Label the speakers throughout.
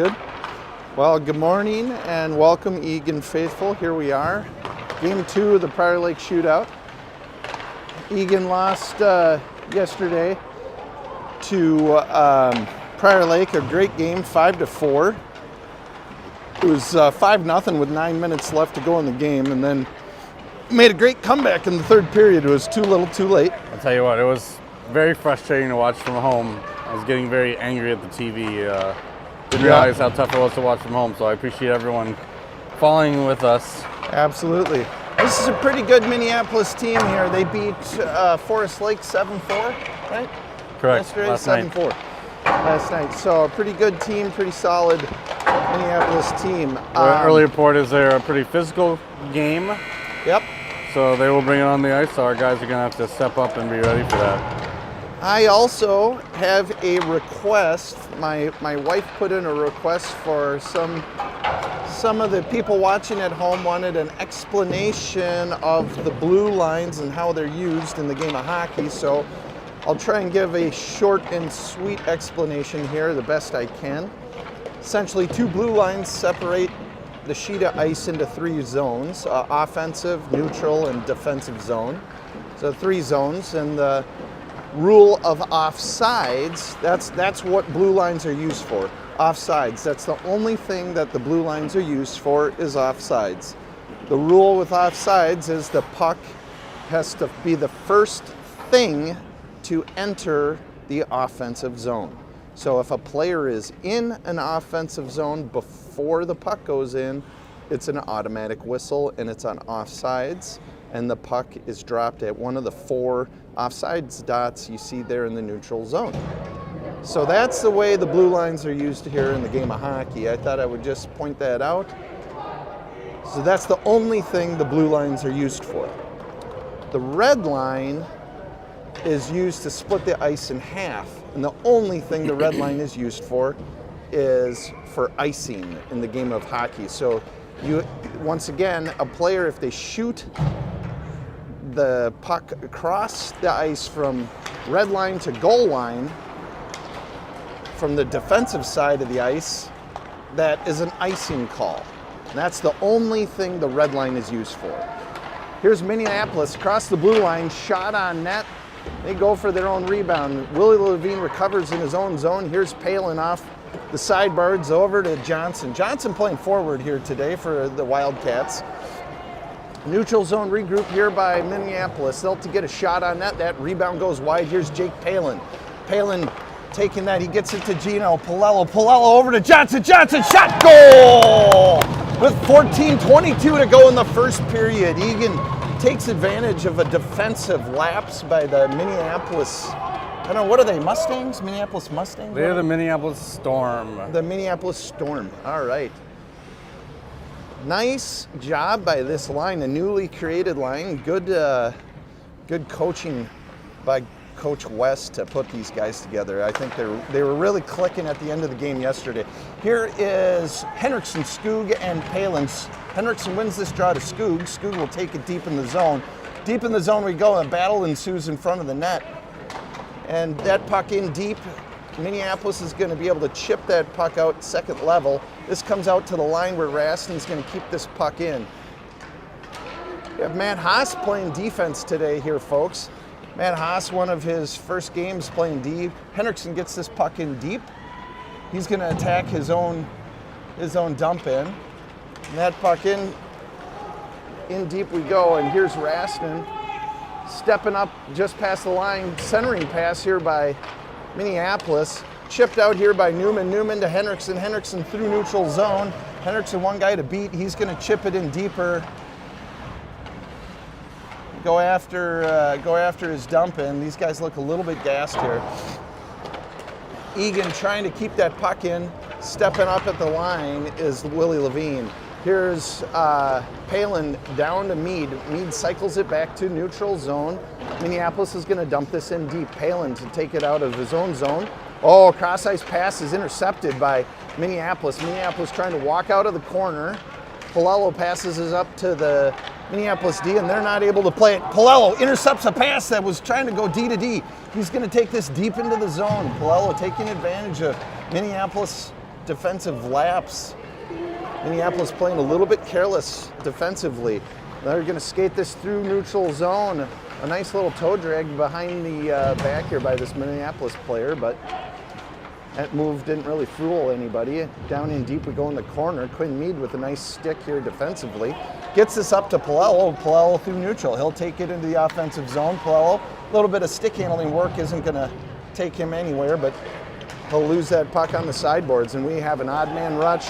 Speaker 1: Good. Well, good morning and welcome, Egan faithful. Here we are, Game 2 of the Prior Lake Shootout. Egan lost yesterday to Prior Lake, a great game, 5-4. It was 5-0 with 9 minutes left to go in the game, and then made a great comeback in the third period. It was too little, too late.
Speaker 2: I'll tell you what, it was very frustrating to watch from home. I was getting very angry at the TV. Didn't realize how tough it was to watch from home, so I appreciate everyone following with us.
Speaker 1: Absolutely. This is a pretty good Minneapolis team here. They beat Forest Lake 7-4, right?
Speaker 2: Correct.
Speaker 1: Yesterday, 7-4. Last night. So a pretty good team, pretty solid Minneapolis team.
Speaker 2: Early report is they're a pretty physical game.
Speaker 1: Yep.
Speaker 2: So they will bring it on the ice, so our guys are going to have to step up and be ready for that.
Speaker 1: I also have a request. My wife put in a request for some of the people watching at home wanted an explanation of the blue lines and how they're used in the game of hockey. So I'll try and give a short and sweet explanation here, the best I can. Essentially, two blue lines separate the sheet of ice into three zones, offensive, neutral, and defensive zone. So 3 zones, and the rule of offsides, that's what blue lines are used for. Offsides, that's the only thing that the blue lines are used for, is offsides. The rule with offsides is the puck has to be the first thing to enter the offensive zone. So if a player is in an offensive zone before the puck goes in, it's an automatic whistle and it's on offsides, and the puck is dropped at one of the 4 offsides dots you see there in the neutral zone. So that's the way the blue lines are used here in the game of hockey. I thought I would just point that out. So that's the only thing the blue lines are used for. The red line is used to split the ice in half, and the only thing the red line is used for is for icing in the game of hockey. So once again, a player, if they shoot the puck across the ice from red line to goal line, from the defensive side of the ice, that is an icing call. And that's the only thing the red line is used for. Here's Minneapolis across the blue line, shot on net. They go for their own rebound. Willie Levine recovers in his own zone. Here's Palin off the sideboards over to Johnson. Johnson playing forward here today for the Wildcats. Neutral zone regroup here by Minneapolis. They'll to get a shot on net. That rebound goes wide. Here's Jake Palin. Palin taking that. He gets it to Gino. Palello over to Johnson. Johnson, shot, goal! With 14:22 to go in the first period. Egan takes advantage of a defensive lapse by the Minneapolis, I don't know, what are they, Mustangs? Minneapolis Mustangs?
Speaker 2: They're the Minneapolis Storm.
Speaker 1: The Minneapolis Storm, all right. Nice job by this line, a newly created line. Good coaching by Coach West to put these guys together. I think they were really clicking at the end of the game yesterday. Here is Henriksen, Skoog, and Palin. Henriksen wins this draw to Skoog. Skoog will take it deep in the zone. Deep in the zone we go, and a battle ensues in front of the net. And that puck in deep, Minneapolis is going to be able to chip that puck out second level. This comes out to the line where Raston's going to keep this puck in. We have Matt Haas playing defense today here, folks. Matt Haas, one of his first games playing deep. Henriksen gets this puck in deep. He's going to attack his own dump in. And that puck in deep we go, and here's Raston stepping up just past the line. Centering pass here by Minneapolis. Chipped out here by Newman. Newman to Henriksen. Henriksen through neutral zone. Henriksen, one guy to beat. He's going to chip it in deeper. Go after his dump in. These guys look a little bit gassed here. Egan trying to keep that puck in. Stepping up at the line is Willie Levine. Here's Palin down to Mead. Mead cycles it back to neutral zone. Minneapolis is going to dump this in deep. Palin to take it out of his own zone. Oh, cross-ice pass is intercepted by Minneapolis. Minneapolis trying to walk out of the corner. Palello passes it up to the Minneapolis D, and they're not able to play it. Palello intercepts a pass that was trying to go D to D. He's going to take this deep into the zone. Palello taking advantage of Minneapolis defensive lapse. Minneapolis playing a little bit careless defensively. They're going to skate this through neutral zone. A nice little toe drag behind the back here by this Minneapolis player, but that move didn't really fool anybody. Down in deep we go in the corner. Quinn Meade with a nice stick here defensively. Gets this up to Palello. Palello through neutral. He'll take it into the offensive zone. Palello, a little bit of stick handling work isn't going to take him anywhere, but he'll lose that puck on the sideboards, and we have an odd man rush.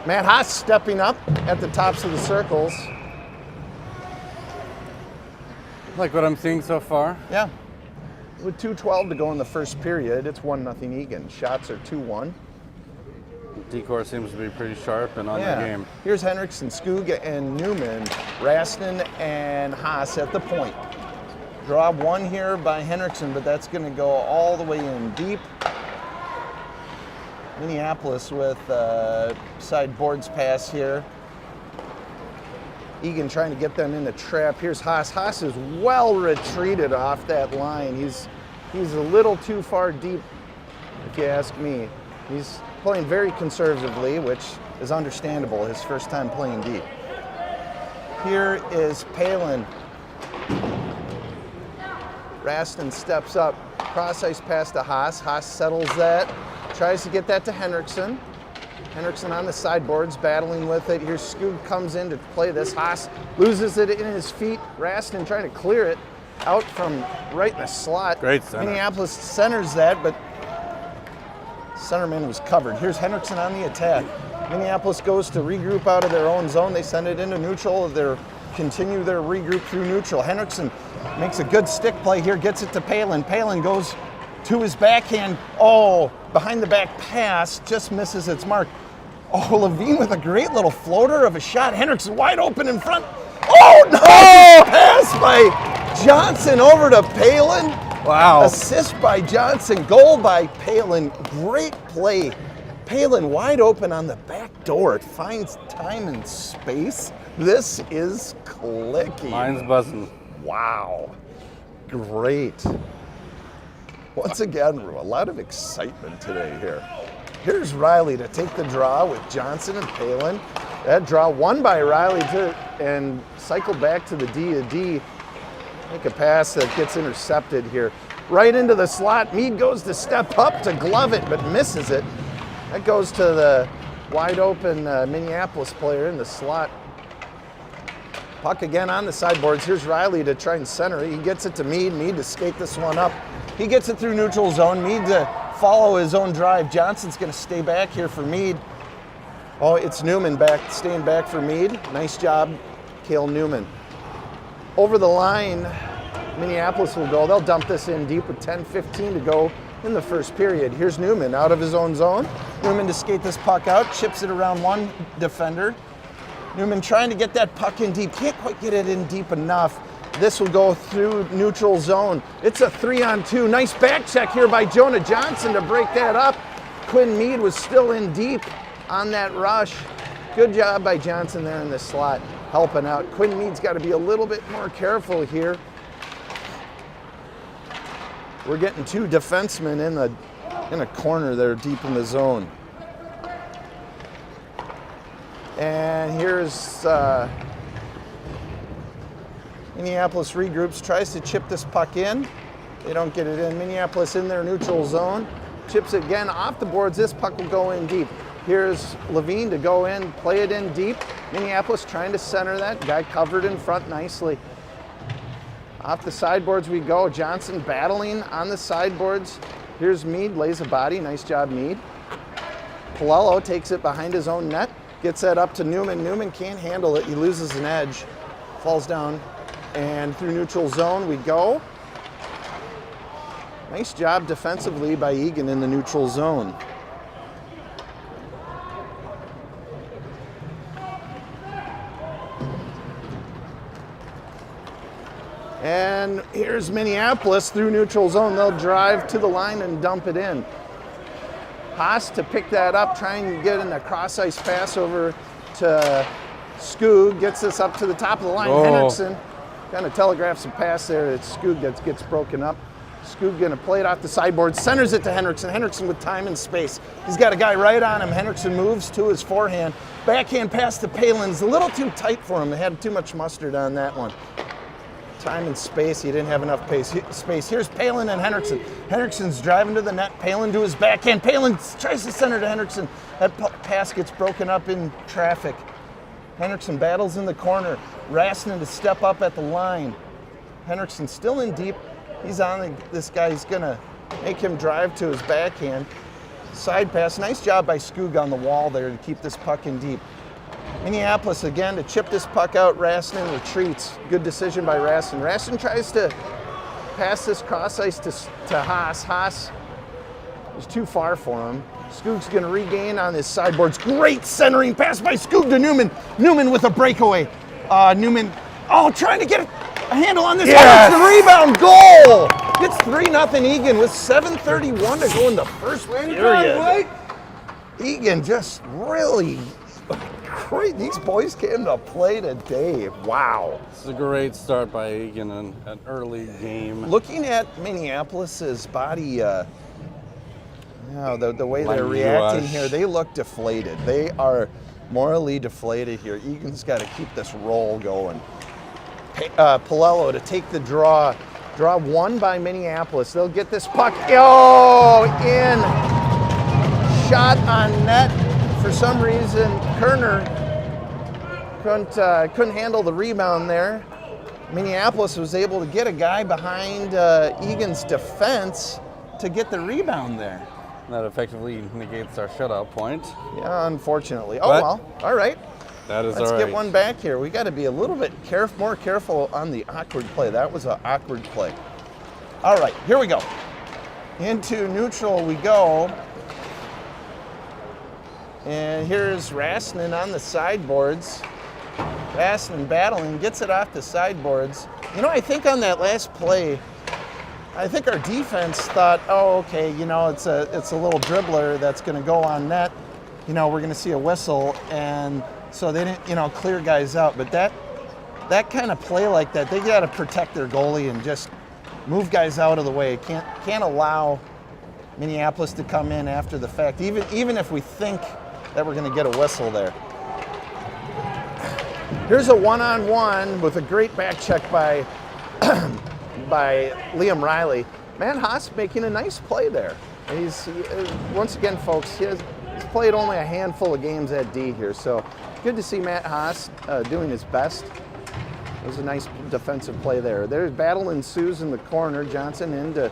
Speaker 1: Matt Haas stepping up at the tops of the circles.
Speaker 2: Like what I'm seeing so far.
Speaker 1: Yeah. With 2:12 to go in the first period, it's 1-0 Egan. Shots are 2-1.
Speaker 2: Decor seems to be pretty sharp and on the game.
Speaker 1: Here's Henriksen, Skoog, and Newman. Raston and Haas at the point. Draw one here by Henriksen, but that's going to go all the way in deep. Minneapolis with sideboards pass here. Egan trying to get them in the trap. Here's Haas. Haas is well retreated off that line. He's a little too far deep, if you ask me. He's playing very conservatively, which is understandable, his first time playing deep. Here is Palin. Raston steps up, cross ice pass to Haas. Haas settles that, tries to get that to Henriksen. Henriksen on the sideboards, battling with it. Here's Skoog comes in to play this. Haas loses it in his feet. Raston trying to clear it out from right in the slot.
Speaker 2: Great center.
Speaker 1: Minneapolis centers that, but centerman was covered. Here's Henriksen on the attack. Minneapolis goes to regroup out of their own zone. They send it into neutral. They continue their regroup through neutral. Henriksen makes a good stick play here, gets it to Palin. Palin goes to his backhand. Oh, behind the back pass, just misses its mark. Oh, Levine with a great little floater of a shot. Henriksen wide open in front. Oh, no! Pass by Johnson over to Palin.
Speaker 2: Wow.
Speaker 1: Assist by Johnson, goal by Palin. Great play. Palin wide open on the back door. It finds time and space. This is clicking.
Speaker 2: Mine's buzzing.
Speaker 1: Wow. Great. Once again, a lot of excitement today here. Here's Riley to take the draw with Johnson and Palin. That draw won by Riley and cycle back to the D. Make a pass that gets intercepted here. Right into the slot. Meade goes to step up to glove it, but misses it. That goes to the wide open Minneapolis player in the slot. Puck again on the sideboards. Here's Riley to try and center it. He gets it to Meade. Meade to skate this one up. He gets it through neutral zone. Meade to follow his own drive. Johnson's going to stay back here for Meade. Oh, it's Newman staying back for Meade. Nice job, Cale Newman. Over the line, Minneapolis will go. They'll dump this in deep with 10:15 to go in the first period. Here's Newman out of his own zone. Newman to skate this puck out, chips it around one defender. Newman trying to get that puck in deep. Can't quite get it in deep enough. This will go through neutral zone. It's a 3-on-2. Nice back check here by Jonah Johnson to break that up. Quinn Meade was still in deep on that rush. Good job by Johnson there in the slot, helping out. Quinn Meade's got to be a little bit more careful here. We're getting two defensemen in a corner there deep in the zone. And here's Minneapolis regroups, tries to chip this puck in. They don't get it in. Minneapolis in their neutral zone. Chips it again off the boards. This puck will go in deep. Here's Levine to go in, play it in deep. Minneapolis trying to center that. Guy covered in front nicely. Off the sideboards we go. Johnson battling on the sideboards. Here's Meade, lays a body. Nice job, Meade. Palello takes it behind his own net. Gets that up to Newman. Newman can't handle it. He loses an edge. Falls down. And through neutral zone we go. Nice job defensively by Egan in the neutral zone. And here's Minneapolis through neutral zone. They'll drive to the line and dump it in. Haas to pick that up, trying to get in a cross-ice pass over to Skoog. Gets this up to the top of the line.
Speaker 2: Oh.
Speaker 1: Henriksen kind of telegraphs a pass there. It's Skoog that gets broken up. Skoog gonna play it off the sideboard, centers it to Henriksen. Henriksen with time and space. He's got a guy right on him. Henriksen moves to his forehand. Backhand pass to Palin's a little too tight for him. They had too much mustard on that one. Time and space, he didn't have enough space. Here's Palin and Henriksen. Henriksen's driving to the net. Palin to his backhand. Palin tries to center to Henriksen. That pass gets broken up in traffic. Henriksen battles in the corner. Rassinen to step up at the line. Henriksen still in deep. He's on this guy. He's going to make him drive to his backhand. Side pass. Nice job by Skoog on the wall there to keep this puck in deep. Minneapolis again to chip this puck out. Rassinen retreats. Good decision by Rassinen. Rassinen tries to pass this cross ice to Haas. Haas is too far for him. Skoog's going to regain on his sideboards. Great centering pass by Skoog to Newman. Newman with a breakaway. Newman, trying to get a handle on this.
Speaker 2: Yes!
Speaker 1: The rebound goal. It's 3-0 Egan with 7:31 to go in the first period. Egan just really great. These boys came to play today. Wow.
Speaker 2: It's a great start by Egan in an early game.
Speaker 1: Looking at Minneapolis's body, the way they're reacting here, they look deflated. They are morally deflated here. Egan's got to keep this roll going. Palello to take the draw. Draw one by Minneapolis. They'll get this puck. In. Shot on net. For some reason, Kerner couldn't handle the rebound there. Minneapolis was able to get a guy behind Egan's defense to get the rebound there.
Speaker 2: That effectively negates our shutout point.
Speaker 1: Yeah, unfortunately.
Speaker 2: But
Speaker 1: All right.
Speaker 2: That is
Speaker 1: Let's
Speaker 2: all right.
Speaker 1: get one back here. We got to be a little bit more careful on the awkward play. That was an awkward play. All right, here we go. Into neutral we go. And here's Rassinen on the sideboards. Rassinen battling, gets it off the sideboards. I think on that last play, I think our defense thought, okay, it's a little dribbler that's going to go on net. We're going to see a whistle, and so they didn't, clear guys out. But that kind of play like that, they got to protect their goalie and just move guys out of the way. Can't allow Minneapolis to come in after the fact, even if we think that we're going to get a whistle there. Here's a one-on-one with a great back check by Liam Riley. Man, Haas making a nice play there. Once again, folks, he's played only a handful of games at D here, so good to see Matt Haas doing his best. It was a nice defensive play there. There's battle ensues in the corner. Johnson in to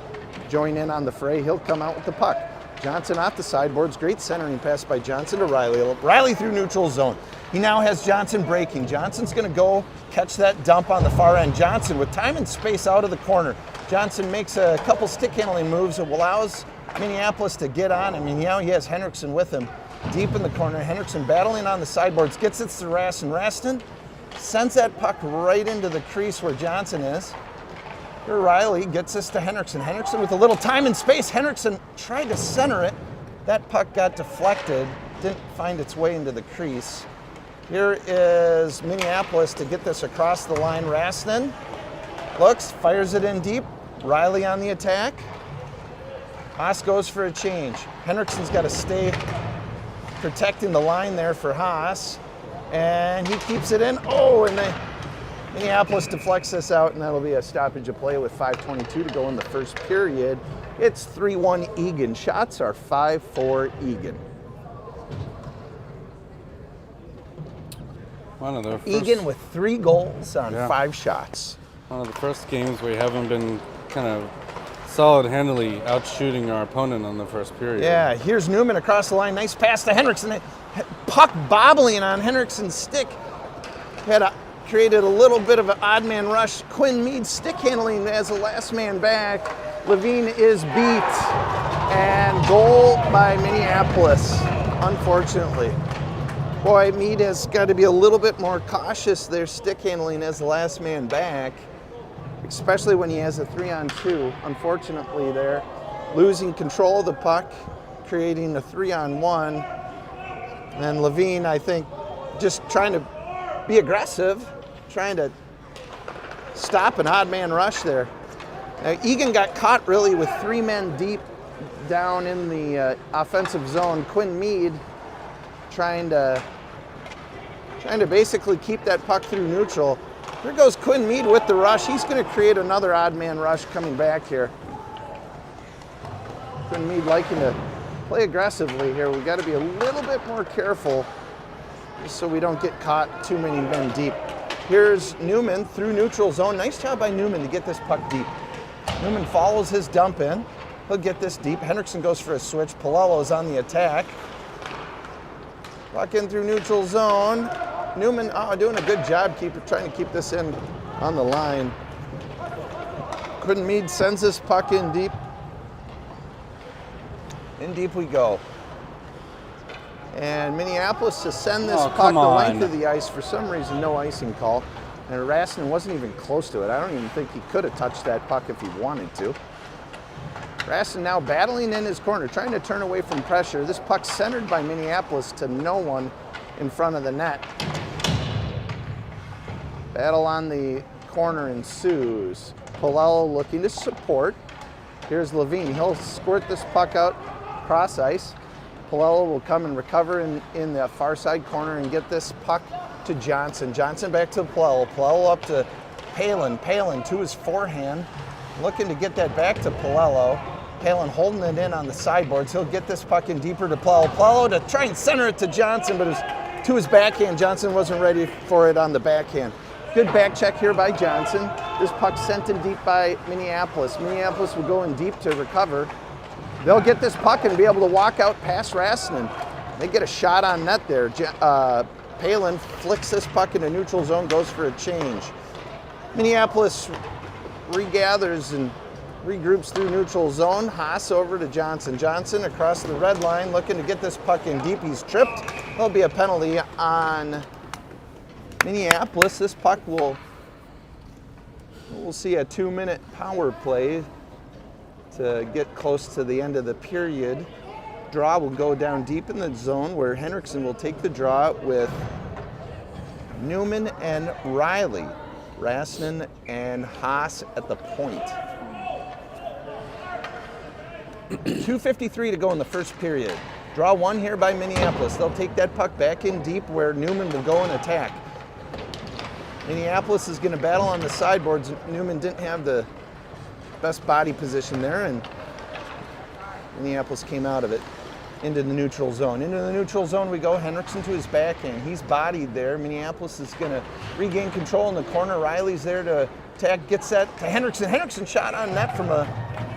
Speaker 1: join in on the fray. He'll come out with the puck. Johnson off the sideboards. Great centering pass by Johnson to Riley. Riley through neutral zone. He now has Johnson breaking. Johnson's going to go catch that dump on the far end. Johnson with time and space out of the corner. Johnson makes a couple stick handling moves that allows Minneapolis to get on him. And now he has Henriksen with him deep in the corner. Henriksen battling on the sideboards. Gets it to Rassinen. Rassinen sends that puck right into the crease where Johnson is. Here Riley gets this to Henriksen. Henriksen with a little time and space. Henriksen tried to center it. That puck got deflected. Didn't find its way into the crease. Here is Minneapolis to get this across the line. Rassinen looks, fires it in deep. Riley on the attack. Haas goes for a change. Henriksen's got to stay protecting the line there for Haas. And he keeps it in. And Minneapolis deflects this out, and that'll be a stoppage of play with 5:22 to go in the first period. It's 3-1 Egan. Shots are 5-4 Egan. Egan with 3 goals on 5 shots.
Speaker 2: One of the first games we haven't been kind of solid-handedly out-shooting our opponent on the first period.
Speaker 1: Yeah, here's Newman across the line. Nice pass to Henriksen. Puck bobbling on Henriksen's stick. Created a little bit of an odd man rush. Quinn Meade stick handling as the last man back. Levine is beat. And goal by Minneapolis, unfortunately. Boy, Meade has got to be a little bit more cautious there, stick handling as the last man back, especially when he has a 3-on-2. Unfortunately there, losing control of the puck, creating a 3-on-1. And Levine, I think, just trying to be aggressive, trying to stop an odd man rush there. Egan got caught really with 3 men deep down in the offensive zone. Quinn Meade trying to basically keep that puck through neutral. Here goes Quinn Meade with the rush. He's going to create another odd man rush coming back here. Quinn Meade liking to play aggressively here. We've got to be a little bit more careful just so we don't get caught too many men deep. Here's Newman through neutral zone. Nice job by Newman to get this puck deep. Newman follows his dump in. He'll get this deep. Henriksen goes for a switch. Palello's on the attack. Puck in through neutral zone. Newman doing a good job trying to keep this in on the line. Quinn Meade sends this puck in deep. In deep we go. And Minneapolis to send this puck the length of the ice. For some reason, no icing call. And Raskin wasn't even close to it. I don't even think he could have touched that puck if he wanted to. Raskin now battling in his corner, trying to turn away from pressure. This puck centered by Minneapolis to no one in front of the net. Battle on the corner ensues. Palello looking to support. Here's Levine. He'll squirt this puck out cross ice. Palello will come and recover in the far side corner and get this puck to Johnson. Johnson back to Palello. Palello up to Palin. Palin to his forehand. Looking to get that back to Palello. Palin holding it in on the sideboards. He'll get this puck in deeper to Palello. Palello to try and center it to Johnson, but it was to his backhand. Johnson wasn't ready for it on the backhand. Good back check here by Johnson. This puck sent in deep by Minneapolis. Minneapolis will go in deep to recover. They'll get this puck and be able to walk out past Rassinen. They get a shot on net there. Palin flicks this puck into neutral zone, goes for a change. Minneapolis regathers and regroups through neutral zone. Haas over to Johnson. Johnson across the red line looking to get this puck in deep. He's tripped. There'll be a penalty on Minneapolis. This puck we'll see a 2-minute power play to get close to the end of the period. Draw will go down deep in the zone where Henriksen will take the draw with Newman and Riley. Rassinen and Haas at the point. 2:53 to go in the first period. Draw one here by Minneapolis. They'll take that puck back in deep where Newman will go and attack. Minneapolis is going to battle on the sideboards. Newman didn't have the best body position there, and Minneapolis came out of it into the neutral zone. Into the neutral zone we go. Henriksen to his backhand. He's bodied there. Minneapolis is going to regain control in the corner. Riley's there to attack. Gets that to Henriksen. Henriksen shot on net from a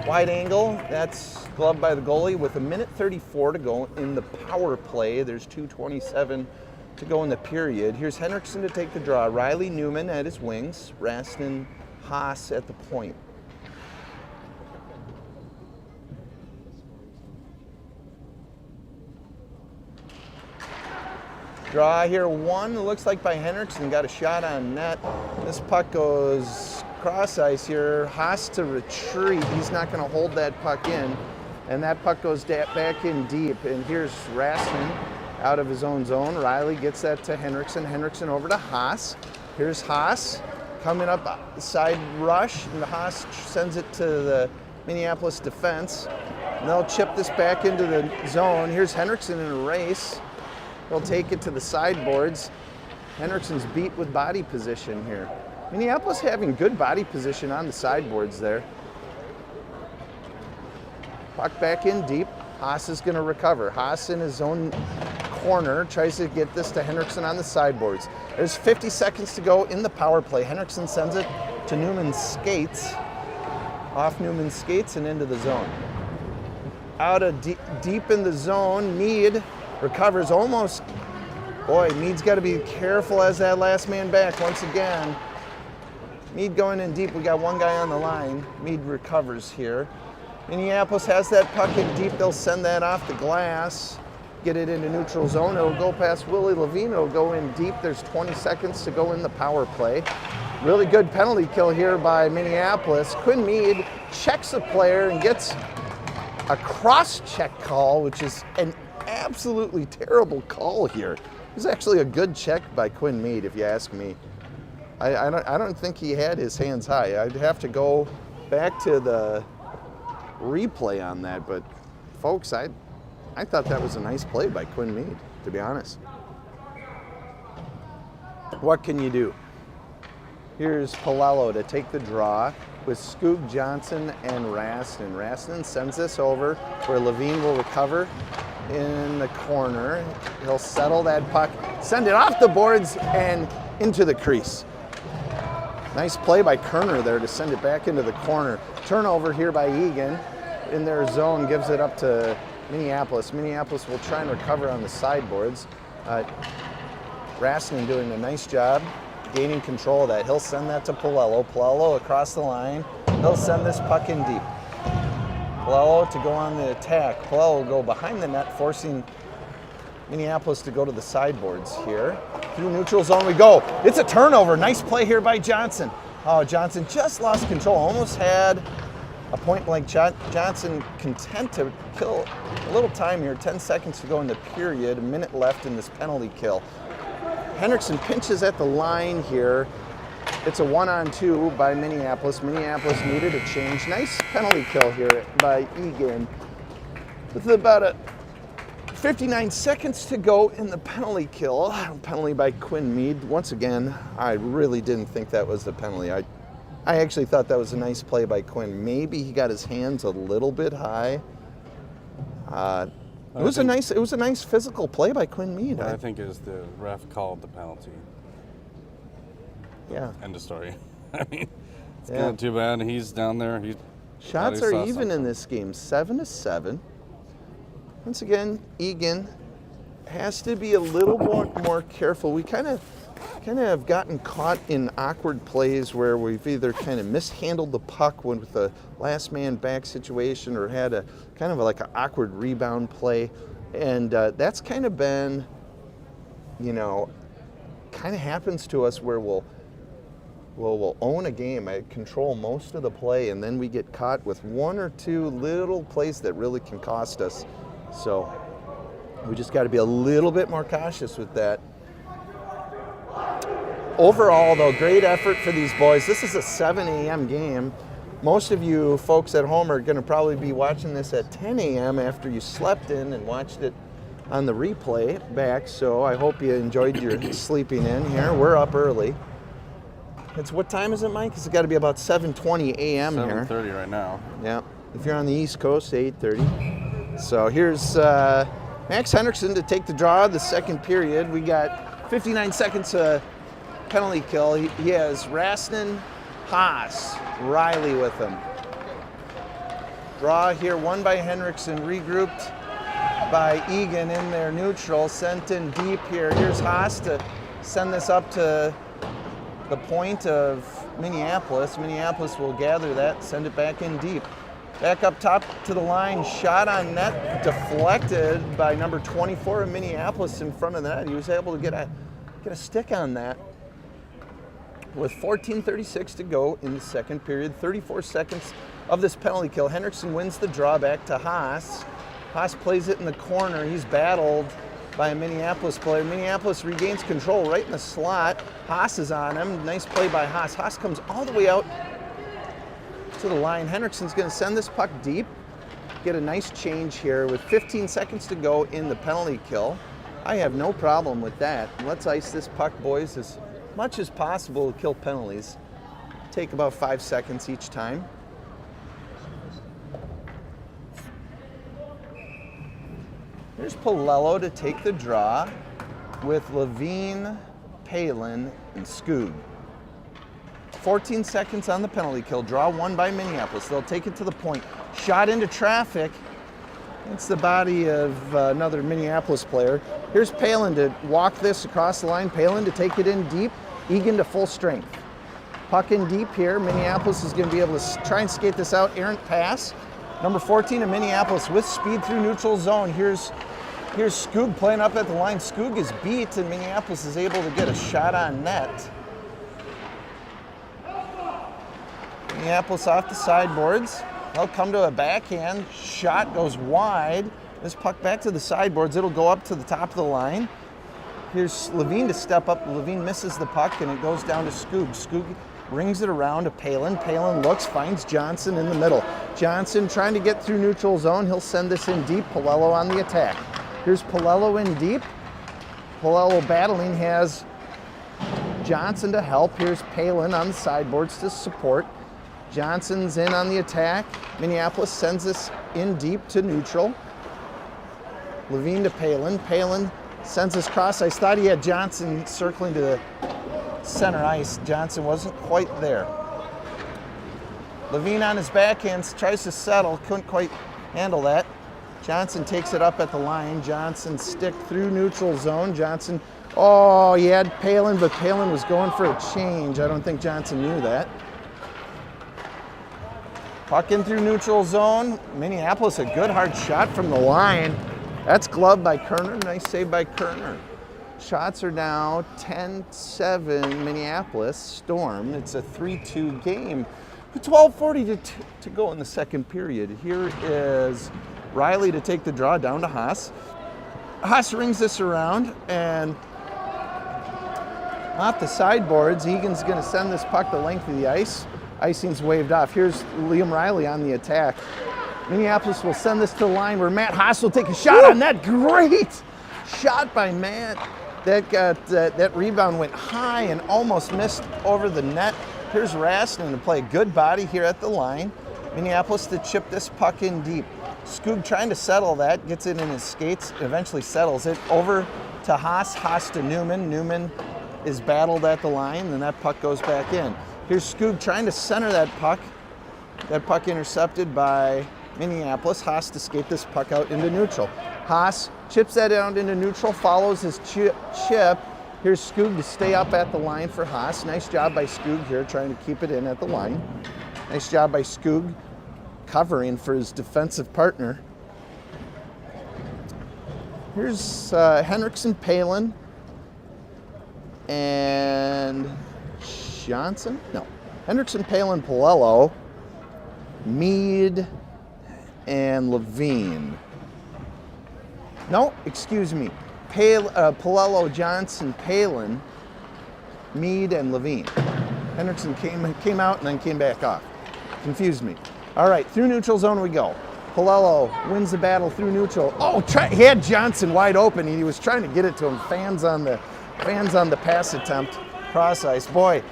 Speaker 1: wide angle. That's gloved by the goalie with 1:34 to go in the power play. There's 2:27 to go in the period. Here's Henriksen to take the draw. Riley, Newman at his wings. Rassinen, Haas at the point. Draw here one, looks like by Henriksen, got a shot on net. This puck goes cross ice here. Haas to retreat. He's not going to hold that puck in. And that puck goes back in deep. And here's Rassinen out of his own zone. Riley gets that to Henriksen. Henriksen over to Haas. Here's Haas coming up side rush. And Haas sends it to the Minneapolis defense. And they'll chip this back into the zone. Here's Henriksen in a race. He'll take it to the sideboards. Henriksen's beat with body position here. Minneapolis having good body position on the sideboards there. Puck back in deep. Haas is going to recover. Haas in his own corner tries to get this to Henriksen on the sideboards. There's 50 seconds to go in the power play. Henriksen sends it to Newman's skates. Off Newman's skates and into the zone. Out of deep in the zone, Meade recovers almost. Boy, Meade's got to be careful as that last man back once again. Meade going in deep. We got one guy on the line. Meade recovers here. Minneapolis has that puck in deep. They'll send that off the glass, get it into neutral zone. It'll go past Willie Levine. It'll go in deep. There's 20 seconds to go in the power play. Really good penalty kill here by Minneapolis. Quinn Meade checks the player and gets a cross-check call, which is an absolutely terrible call here. It was actually a good check by Quinn Meade, if you ask me. I don't think he had his hands high. I'd have to go back to the replay on that, but folks, I thought that was a nice play by Quinn Meade, to be honest. What can you do? Here's Palello to take the draw with Scoog, Johnson, and Raston. Raston sends this over where Levine will recover in the corner. He'll settle that puck, send it off the boards and into the crease. Nice play by Kerner there to send it back into the corner. Turnover here by Egan in their zone, gives it up to Minneapolis. Minneapolis will try and recover on the sideboards. Raston doing a nice job gaining control of that. He'll send that to Palello. Palello across the line. He'll send this puck in deep. Palello to go on the attack. Palello will go behind the net, forcing Minneapolis to go to the sideboards here. Through neutral zone we go. It's a turnover. Nice play here by Johnson. Oh, Johnson just lost control. Almost had a point blank shot. Johnson content to kill a little time here. 10 seconds to go in the period. A minute left in this penalty kill. Henriksen pinches at the line here. It's a 1-on-2 by Minneapolis. Minneapolis needed a change. Nice penalty kill here by Egan. With about 59 seconds to go in the penalty kill. Penalty by Quinn Meade. Once again, I really didn't think that was the penalty. I actually thought that was a nice play by Quinn. Maybe he got his hands a little bit high. It was a nice physical play by Quinn Meade.
Speaker 2: I think is the ref called the penalty.
Speaker 1: Yeah.
Speaker 2: End of story. I mean, it's kind of too bad. He's down there.
Speaker 1: Shots are even in this game, 7-7. Once again, Egan has to be a little more careful. We kind of have gotten caught in awkward plays where we've either kind of mishandled the puck with the last man back situation or had a kind of like an awkward rebound play. And that's kind of been, kind of happens to us where we'll own a game, control most of the play, and then we get caught with one or two little plays that really can cost us. So we just got to be a little bit more cautious with that. Overall, though, great effort for these boys. This is a 7 a.m. game. Most of you folks at home are going to probably be watching this at 10 a.m. after you slept in and watched it on the replay back. So I hope you enjoyed your sleeping in here. We're up early. What time is it, Mike? It's got to be about 7:20 a.m. here.
Speaker 2: 7:30 right now.
Speaker 1: Yeah. If you're on the East Coast, 8:30. So here's Max Henriksen to take the draw of the second period. We got 59 seconds penalty kill. He has Raston, Haas, Riley with him. Draw here, won by Henriksen, regrouped by Egan in their neutral, sent in deep here. Here's Haas to send this up to the point of Minneapolis. Minneapolis will gather that, send it back in deep. Back up top to the line, shot on net, deflected by number 24 of Minneapolis in front of the net. He was able to get a stick on that. With 14:36 to go in the second period, 34 seconds of this penalty kill. Henriksen wins the draw back to Haas. Haas plays it in the corner. He's battled by a Minneapolis player. Minneapolis regains control right in the slot. Haas is on him. Nice play by Haas. Haas comes all the way out to the line. Henriksen's going to send this puck deep. Get a nice change here with 15 seconds to go in the penalty kill. I have no problem with that. Let's ice this puck, boys, as much as possible to kill penalties. Take about 5 seconds each time. Here's Palello to take the draw with Levine, Palin, and Scoog. 14 seconds on the penalty kill. Draw won by Minneapolis. They'll take it to the point. Shot into traffic. It's the body of another Minneapolis player. Here's Palin to walk this across the line. Palin to take it in deep. Egan to full strength. Puck in deep here. Minneapolis is going to be able to try and skate this out. Errant pass. Number 14 of Minneapolis with speed through neutral zone. Here's Scoog playing up at the line. Scoog is beat, and Minneapolis is able to get a shot on net. Minneapolis off the sideboards. They'll come to a backhand. Shot goes wide. This puck back to the sideboards. It'll go up to the top of the line. Here's Levine to step up. Levine misses the puck, and it goes down to Scoog. Scoog rings it around to Palin. Palin looks, finds Johnson in the middle. Johnson trying to get through neutral zone. He'll send this in deep. Palello on the attack. Here's Palello in deep. Palello battling, has Johnson to help. Here's Palin on the sideboards to support. Johnson's in on the attack. Minneapolis sends this in deep to neutral. Levine to Palin. Palin sends this cross ice. Thought he had Johnson circling to the center ice. Johnson wasn't quite there. Levine on his backhand tries to settle. Couldn't quite handle that. Johnson takes it up at the line. Johnson stick through neutral zone. Johnson, oh, he had Palin, but Palin was going for a change. I don't think Johnson knew that. Puck in through neutral zone. Minneapolis, a good hard shot from the line. That's gloved by Kerner. Nice save by Kerner. Shots are now 10-7 Minneapolis Storm. It's a 3-2 game. 12:40 to go in the second period. Here is Riley to take the draw down to Haas. Haas rings this around, and off the sideboards, Egan's going to send this puck the length of the ice. Icing's waved off. Here's Liam Riley on the attack. Minneapolis will send this to the line where Matt Haas will take a shot on that. Great shot by Matt. That rebound went high and almost missed over the net. Here's Raston to play a good body here at the line. Minneapolis to chip this puck in deep. Skoog trying to settle that, gets it in his skates, eventually settles it. Over to Haas, Haas to Newman. Newman is battled at the line, and that puck goes back in. Here's Skoog trying to center that puck. That puck intercepted by Minneapolis. Haas to skate this puck out into neutral. Haas chips that out into neutral, follows his chip. Here's Skoog to stay up at the line for Haas. Nice job by Skoog here, trying to keep it in at the line. Nice job by Skoog, covering for his defensive partner. Here's Henriksen, Palin, and Johnson? No. Henriksen, Palin, Palello, Mead, and Levine. No, excuse me. Palello, Johnson, Palin, Mead, and Levine. Henriksen came out and then came back off. Confused me. All right, through neutral zone we go. Palello wins the battle through neutral. Oh, he had Johnson wide open. He was trying to get it to him. Fans on the pass attempt. Cross ice. Boy,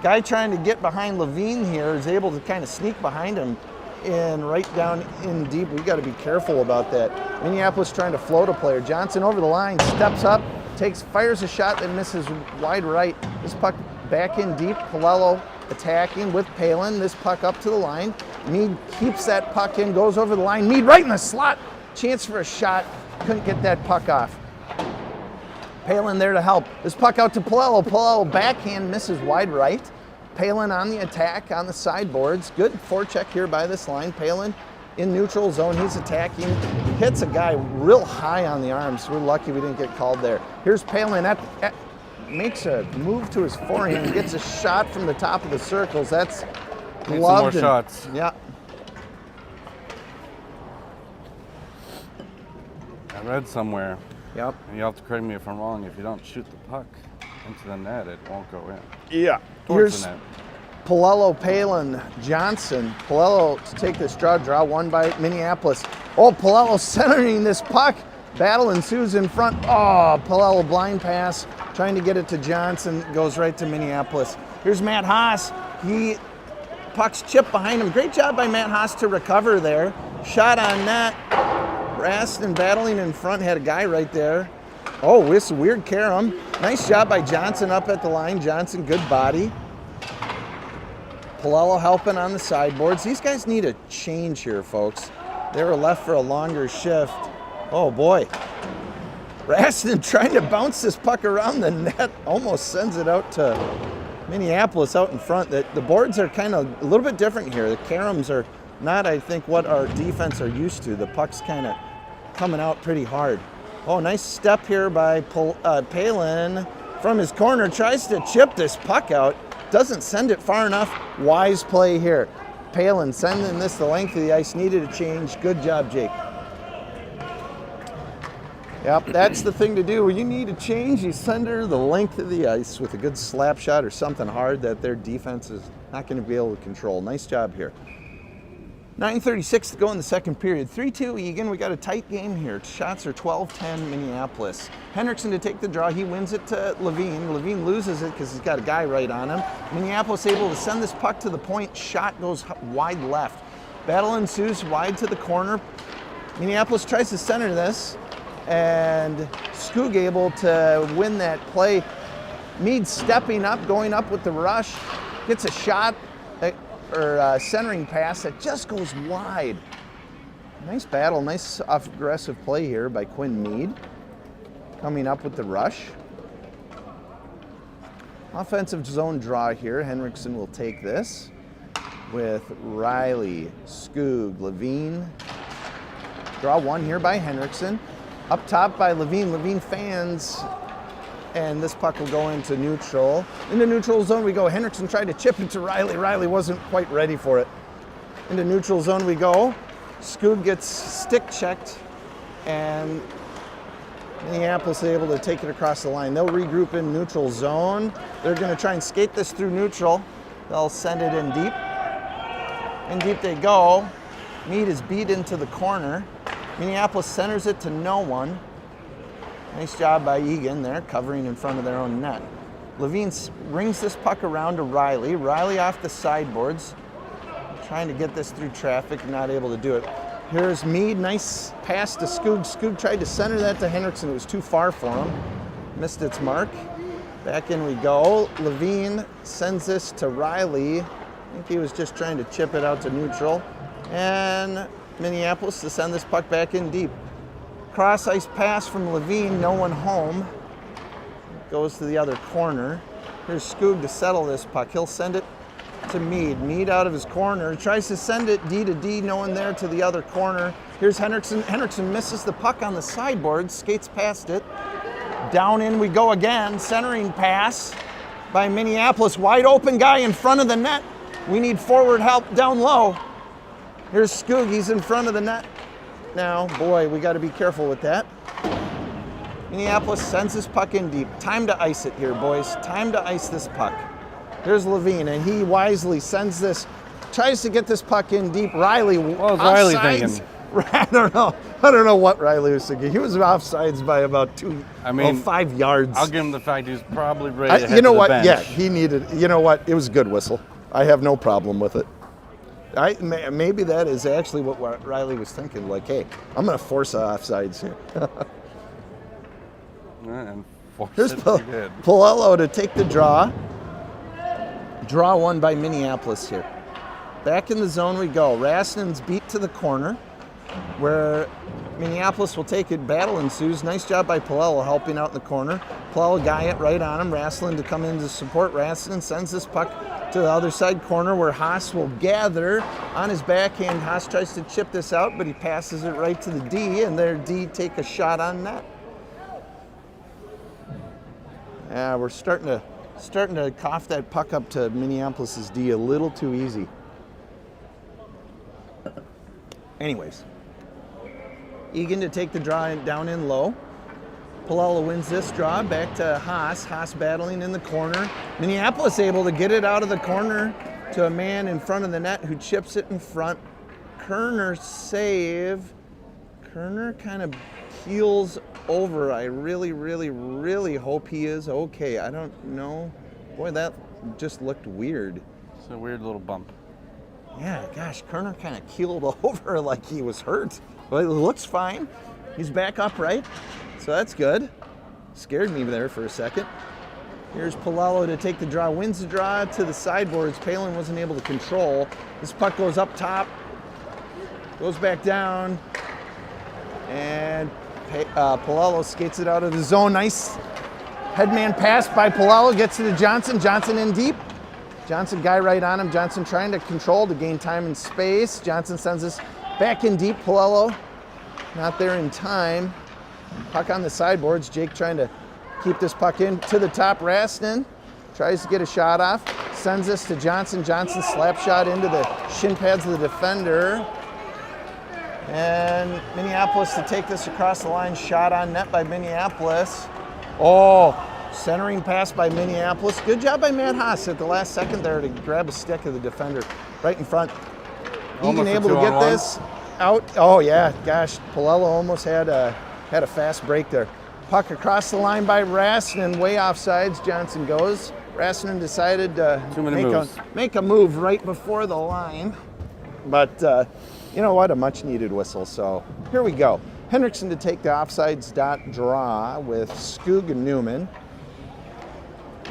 Speaker 1: guy trying to get behind Levine here is able to kind of sneak behind him and right down in deep. We got to be careful about that. Minneapolis trying to float a player. Johnson over the line, steps up, fires a shot that misses wide right. This puck back in deep. Palello attacking with Palin. This puck up to the line. Mead keeps that puck in, goes over the line. Mead right in the slot. Chance for a shot. Couldn't get that puck off. Palin there to help. This puck out to Palello. Palello backhand misses wide right. Palin on the attack on the sideboards. Good forecheck here by this line. Palin in neutral zone. He's attacking. Hits a guy real high on the arms. We're lucky we didn't get called there. Here's Palin. Makes a move to his forehand. Gets a shot from the top of the circles. That's gloved.
Speaker 2: Some more shots.
Speaker 1: Yeah.
Speaker 2: I read somewhere.
Speaker 1: Yep.
Speaker 2: And you have to correct me if I'm wrong. If you don't shoot the puck into the net, it won't go in.
Speaker 1: Yeah.
Speaker 2: Towards the net.
Speaker 1: Palello, Palin, Johnson. Palello to take this draw one by Minneapolis. Oh, Palello centering this puck. Battle ensues in front. Oh, Palello blind pass, trying to get it to Johnson. Goes right to Minneapolis. Here's Matt Haas. Puck's chipped behind him. Great job by Matt Haas to recover there. Shot on net. Raston battling in front, had a guy right there. Oh, this weird carom. Nice job by Johnson up at the line. Johnson, good body. Palello helping on the sideboards. These guys need a change here, folks. They were left for a longer shift. Oh boy. Raston trying to bounce this puck around the net. Almost sends it out to Minneapolis out in front. The boards are kind of a little bit different here. The caroms are not, I think, what our defense are used to. The puck's kind of coming out pretty hard. Oh, nice step here by Palin from his corner. Tries to chip this puck out. Doesn't send it far enough. Wise play here. Palin sending this the length of the ice. Needed a change. Good job, Jake. Yep, that's the thing to do. When you need a change, you send her the length of the ice with a good slap shot or something hard that their defense is not going to be able to control. Nice job here. 9:36 to go in the second period. 3-2 Egan. We got a tight game here. Shots are 12-10 Minneapolis. Hendrickson to take the draw. He wins it to Levine. Levine loses it because he's got a guy right on him. Minneapolis able to send this puck to the point. Shot goes wide left. Battle ensues wide to the corner. Minneapolis tries to center this, and Skoog able to win that play. Mead stepping up, going up with the rush, gets a shot or centering pass that just goes wide. Nice battle, nice aggressive play here by Quinn Mead. Coming up with the rush. Offensive zone draw here. Henriksen will take this with Riley, Skoog, Levine. Draw one here by Henriksen. Up top by Levine. Levine fans, and this puck will go into neutral. Into neutral zone we go. Henriksen tried to chip it to Riley. Riley wasn't quite ready for it. Into neutral zone we go. Skoog gets stick checked, and Minneapolis is able to take it across the line. They'll regroup in neutral zone. They're going to try and skate this through neutral. They'll send it in deep. In deep they go. Mead is beat into the corner. Minneapolis centers it to no one. Nice job by Egan there, covering in front of their own net. Levine rings this puck around to Riley. Riley off the sideboards, trying to get this through traffic, not able to do it. Here's Mead, nice pass to Skoog. Skoog tried to center that to Henriksen. It was too far for him. Missed its mark. Back in we go. Levine sends this to Riley. I think he was just trying to chip it out to neutral. And Minneapolis to send this puck back in deep. Cross ice pass from Levine, no one home. Goes to the other corner. Here's Skoog to settle this puck. He'll send it to Mead. Mead out of his corner. Tries to send it D to D, no one there to the other corner. Here's Henriksen. Henriksen misses the puck on the sideboard, skates past it. Down in we go again. Centering pass by Minneapolis. Wide open guy in front of the net. We need forward help down low. Here's Skoog. He's in front of the net. Now, boy, we got to be careful with that. Minneapolis sends this puck in deep. Time to ice it here, boys. Time to ice this puck. Here's Levine, and he wisely sends this, tries to get this puck in deep. Riley,
Speaker 2: what was Riley thinking?
Speaker 1: I don't know what Riley was thinking. He was offsides by about 5 yards.
Speaker 2: I'll give him the fact he's probably ready to head
Speaker 1: you know
Speaker 2: to the
Speaker 1: what?
Speaker 2: bench.
Speaker 1: Yeah, he needed. You know what? It was a good whistle. I have no problem with it. Maybe that is actually what Riley was thinking. Like, hey, I'm going to force offsides here.
Speaker 2: And force
Speaker 1: Here's
Speaker 2: it pretty good.
Speaker 1: Palello to take the draw. Draw one by Minneapolis here. Back in the zone we go. Rastin's beat to the corner, where Minneapolis will take it. Battle ensues. Nice job by Palello helping out in the corner. Palello guy it right on him. Rastin to come in to support. Rastin sends this puck to the other side corner where Haas will gather on his backhand. Haas tries to chip this out, but he passes it right to the D, and their D take a shot on net. Yeah, we're starting to cough that puck up to Minneapolis's D a little too easy. Anyways, Egan to take the draw down in low. Palello wins this draw, back to Haas. Haas battling in the corner. Minneapolis able to get it out of the corner to a man in front of the net who chips it in front. Kerner save. Kerner kind of keels over. I really hope he is okay. I don't know. Boy, that just looked weird.
Speaker 2: It's a weird little bump.
Speaker 1: Yeah, gosh, Kerner kind of keeled over like he was hurt. But it looks fine. He's back upright, so that's good. Scared me there for a second. Here's Palello to take the draw, wins the draw to the sideboards. Palin wasn't able to control. This puck goes up top, goes back down, and Palello skates it out of the zone. Nice headman pass by Palello, gets it to Johnson. Johnson in deep. Johnson guy right on him. Johnson trying to control to gain time and space. Johnson sends this back in deep. Palello not there in time. Puck on the sideboards. Jake trying to keep this puck in to the top. Rastin tries to get a shot off. Sends this to Johnson. Johnson slap shot into the shin pads of the defender. And Minneapolis to take this across the line. Shot on net by Minneapolis. Oh, centering pass by Minneapolis. Good job by Matt Haas at the last second there to grab a stick of the defender right in front. Egan able to get this out. Oh yeah, gosh, Palello almost had a fast break there. Puck across the line by Rassinen, way offsides. Johnson goes. Rassinen decided to make a move right before the line. But you know what? A much needed whistle. So here we go. Henriksen to take the offsides dot draw with Skoog and Newman.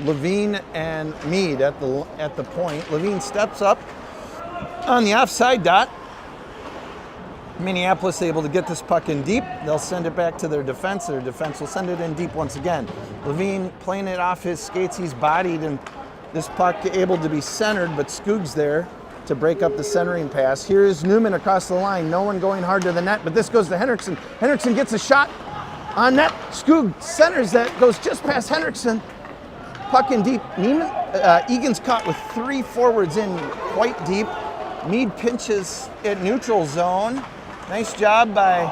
Speaker 1: Levine and Mead at the point. Levine steps up on the offside dot. Minneapolis able to get this puck in deep. They'll send it back to their defense. Their defense will send it in deep once again. Levine playing it off his skates. He's bodied, and this puck able to be centered, but Skoog's there to break up the centering pass. Here's Newman across the line. No one going hard to the net, but this goes to Henriksen. Henriksen gets a shot on net. Skoog centers that, goes just past Henriksen. Puck in deep. Egan's caught with 3 forwards in quite deep. Mead pinches at neutral zone. Nice job by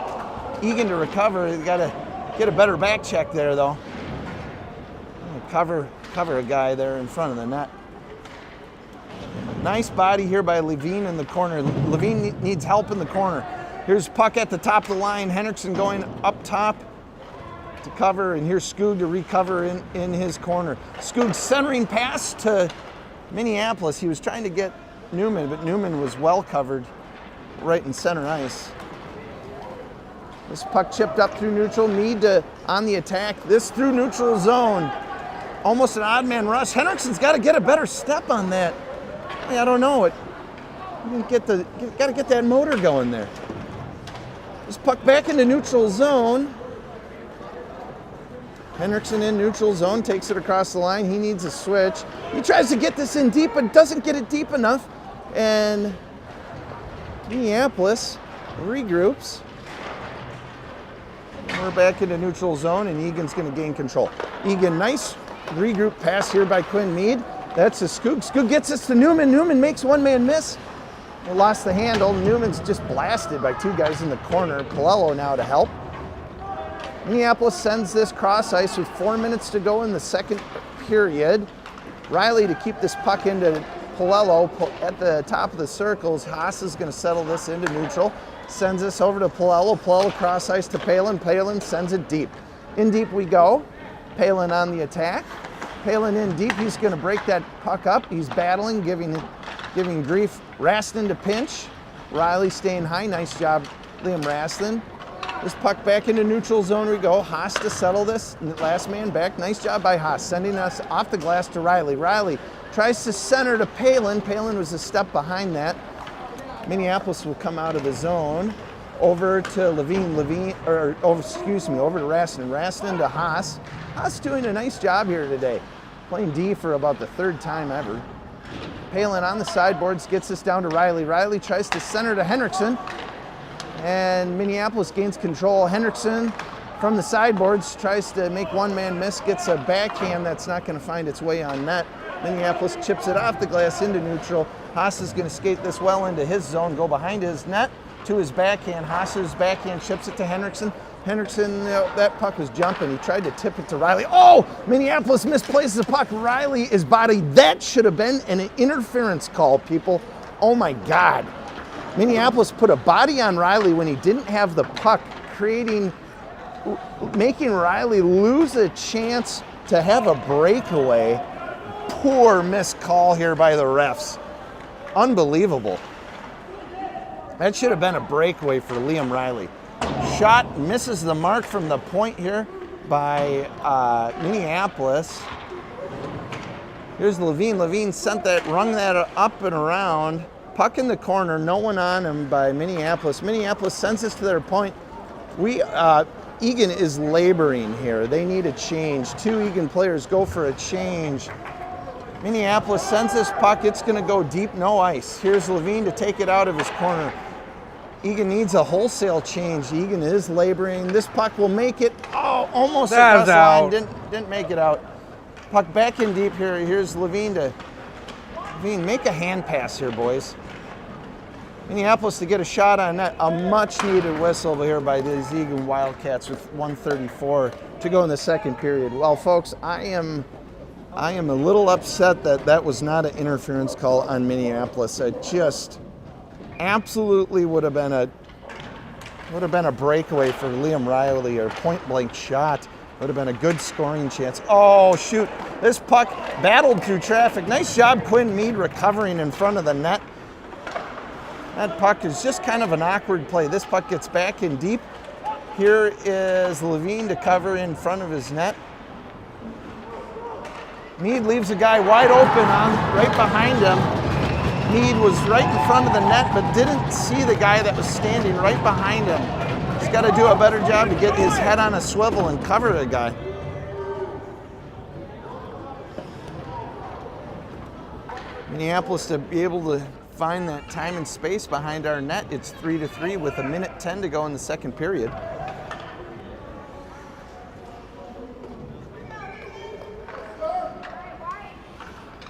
Speaker 1: Egan to recover. You got to get a better back check there, though. Cover a guy there in front of the net. Nice body here by Levine in the corner. Levine needs help in the corner. Here's puck at the top of the line. Henriksen going up top to cover, and here's Skoog to recover in his corner. Skoog centering pass to Minneapolis. He was trying to get Newman, but Newman was well covered right in center ice. This puck chipped up through neutral. Mead on the attack. This through neutral zone. Almost an odd man rush. Henriksen's got to get a better step on that. I don't know it. Got to get that motor going there. This puck back into neutral zone. Henriksen in neutral zone, takes it across the line. He needs a switch. He tries to get this in deep, but doesn't get it deep enough. And Minneapolis regroups. We're back into neutral zone, and Egan's going to gain control. Egan, nice regroup pass here by Quinn Mead. That's a Skoog. Skoog gets this to Newman. Newman makes one-man miss. He lost the handle. Newman's just blasted by 2 guys in the corner. Palello now to help. Minneapolis sends this cross ice with 4 minutes to go in the second period. Riley to keep this puck into Palello at the top of the circles. Haas is going to settle this into neutral. Sends this over to Palello. Palello cross ice to Palin. Palin sends it deep. In deep we go. Palin on the attack. Palin in deep. He's going to break that puck up. He's battling, giving grief. Raston to pinch. Riley staying high. Nice job, Liam Raston. This puck back into neutral zone we go. Haas to settle this. Last man back. Nice job by Haas, sending us off the glass to Riley. Riley tries to center to Palin. Palin was a step behind that. Minneapolis will come out of the zone. Over to Levine. Over to Raston. Raston to Haas. Haas doing a nice job here today. Playing D for about the 3rd time ever. Palin on the sideboards, gets this down to Riley. Riley tries to center to Henriksen. And Minneapolis gains control. Henriksen from the sideboards tries to make one-man miss, gets a backhand that's not going to find its way on net. Minneapolis chips it off the glass into neutral. Haas is going to skate this well into his zone, go behind his net to his backhand. Haas's backhand chips it to Henriksen. Henriksen, that puck was jumping. He tried to tip it to Riley. Oh, Minneapolis misplaces the puck. Riley is bodied. That should have been an interference call, people. Oh my God. Minneapolis put a body on Riley when he didn't have the puck, making Riley lose a chance to have a breakaway. Poor missed call here by the refs. Unbelievable. That should have been a breakaway for Liam Riley. Shot misses the mark from the point here by Minneapolis. Here's Levine. Levine rung that up and around. Puck in the corner, no one on him by Minneapolis. Minneapolis sends this to their point. Egan is laboring here. They need a change. 2 Egan players go for a change. Minneapolis sends this puck. It's going to go deep, no ice. Here's Levine to take it out of his corner. Egan needs a wholesale change. Egan is laboring. This puck will make it. Oh, almost across the line. Didn't make it out. Puck back in deep here. Here's Levine to. Levine, make a hand pass here, boys. Minneapolis to get a shot on that. A much needed whistle here by the Egan Wildcats with 1:34 to go in the second period. Well, folks, I am a little upset that that was not an interference call on Minneapolis. It just absolutely would have been a breakaway for Liam Riley, or point blank shot. Would have been a good scoring chance. Oh shoot, this puck battled through traffic. Nice job, Quinn Mead, recovering in front of the net. That puck is just kind of an awkward play. This puck gets back in deep. Here is Levine to cover in front of his net. Mead leaves a guy wide open right behind him. Mead was right in front of the net, but didn't see the guy that was standing right behind him. He's got to do a better job to get his head on a swivel and cover the guy. Minneapolis to be able to find that time and space behind our net. It's 3-3 with 1:10 to go in the second period.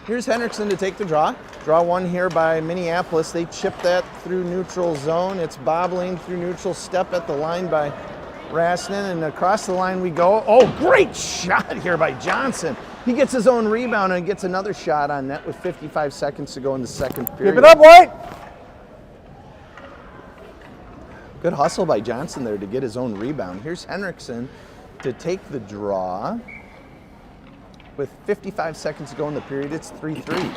Speaker 1: Here's Henriksen to take the draw. Draw one here by Minneapolis. They chip that through neutral zone. It's bobbling through neutral, step at the line by Rasnin, and across the line we go. Oh, great shot here by Johnson. He gets his own rebound and gets another shot on net with 55 seconds to go in the second period.
Speaker 2: Keep it up, White!
Speaker 1: Good hustle by Johnson there to get his own rebound. Here's Henriksen to take the draw. With 55 seconds to go in the period, it's 3-3.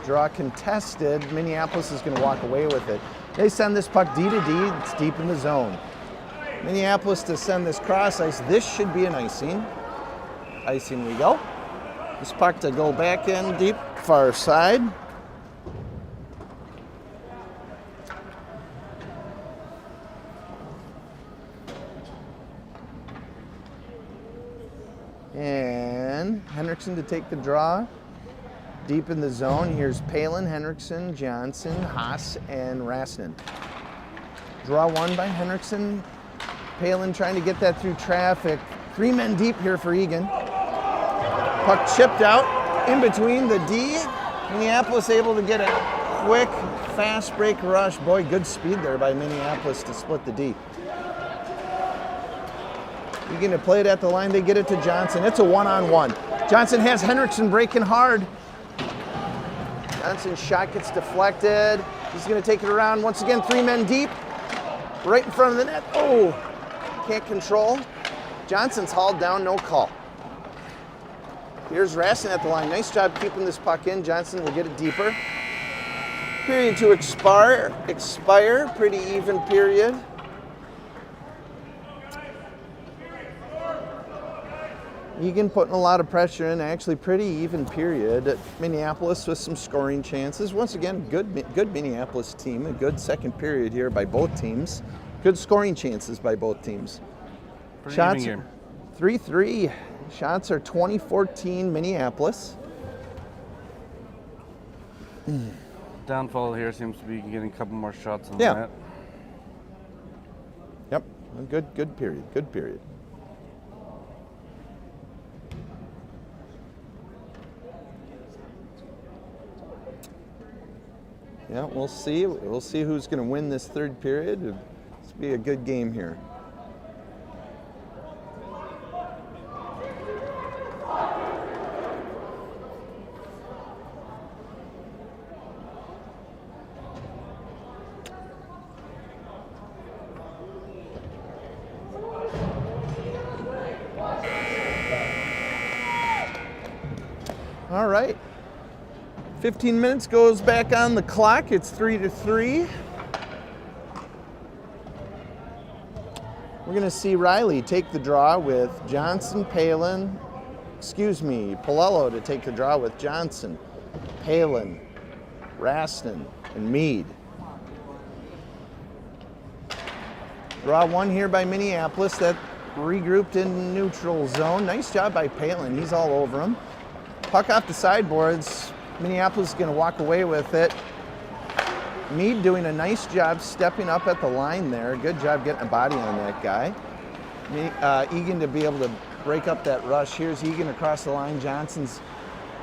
Speaker 1: Draw contested. Minneapolis is going to walk away with it. They send this puck D to D. It's deep in the zone. Minneapolis to send this cross ice. This should be an icing. Icing we go. This puck to go back in deep, far side. And Henriksen to take the draw. Deep in the zone. Here's Palin, Henriksen, Johnson, Haas, and Rasnin. Draw one by Henriksen. Palin trying to get that through traffic. 3 men deep here for Egan. Puck chipped out in between the D. Minneapolis able to get a quick, fast break rush. Boy, good speed there by Minneapolis to split the D. Egan to play it at the line. They get it to Johnson. It's a one-on-one. Johnson has Henriksen breaking hard. Johnson's shot gets deflected. He's going to take it around. Once again, 3 men deep. Right in front of the net. Oh, can't control. Johnson's hauled down, no call. Here's Rassin at the line. Nice job keeping this puck in. Johnson will get it deeper. Period to expire. Pretty even period. Egan putting a lot of pressure in, actually pretty even period. Minneapolis with some scoring chances. Once again, good Minneapolis team. A good second period here by both teams. Good scoring chances by both teams.
Speaker 2: Pretty
Speaker 1: Shots
Speaker 2: even game.
Speaker 1: 3-3. Shots are 20-14 Minneapolis.
Speaker 2: Downfall here seems to be getting a couple more shots on
Speaker 1: Yeah.
Speaker 2: the net.
Speaker 1: Yep, good period, good period. Yeah, we'll see. We'll see who's going to win this third period. It's be a good game here. All right. 15 minutes goes back on the clock. It's 3-3. We're going to see Riley take the draw with Johnson, Palin, Palello to take the draw with Johnson, Palin, Rasnin, and Mead. Draw one here by Minneapolis that regrouped in neutral zone. Nice job by Palin. He's all over him. Puck off the sideboards. Minneapolis is going to walk away with it. Mead doing a nice job stepping up at the line there. Good job getting a body on that guy. Egan to be able to break up that rush. Here's Egan across the line. Johnson's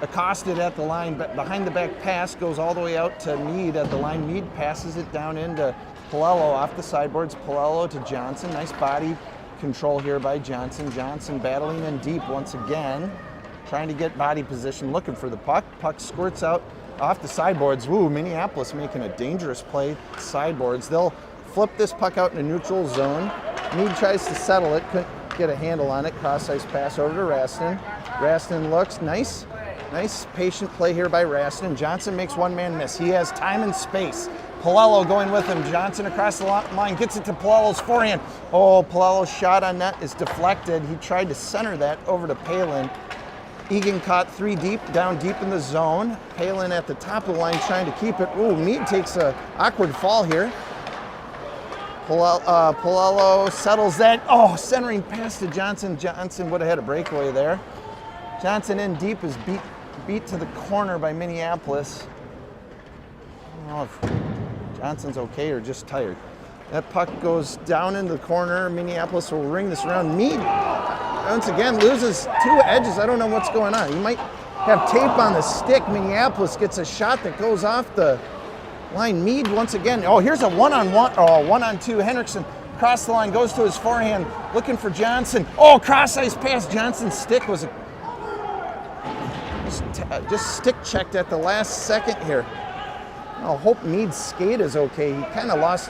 Speaker 1: accosted at the line, but behind the back pass goes all the way out to Mead at the line. Mead passes it down into Palello off the sideboards. Palello to Johnson. Nice body control here by Johnson. Johnson battling in deep once again, trying to get body position, looking for the puck. Puck squirts out off the sideboards. Woo, Minneapolis making a dangerous play. Sideboards. They'll flip this puck out in the neutral zone. Mead tries to settle it, couldn't get a handle on it. Cross-ice pass over to Raston. Raston looks, nice patient play here by Raston. Johnson makes one-man miss. He has time and space. Palello going with him. Johnson across the line, gets it to Palello's forehand. Oh, Palello's shot on net is deflected. He tried to center that over to Palin. Egan caught 3 deep, down deep in the zone. Palin at the top of the line trying to keep it. Ooh, Mead takes a awkward fall here. Palello settles that. Oh, centering pass to Johnson. Johnson would have had a breakaway there. Johnson in deep is beat to the corner by Minneapolis. I don't know if Johnson's okay or just tired. That puck goes down into the corner. Minneapolis will ring this around. Mead, once again, loses 2 edges. I don't know what's going on. He might have tape on the stick. Minneapolis gets a shot that goes off the line. Mead once again. Oh, here's a one-on-one. Oh, one-on-two. Henriksen across the line, goes to his forehand, looking for Johnson. Oh, cross-ice pass. Johnson's stick was just stick checked at the last second here. I hope Mead's skate is okay. He kind of lost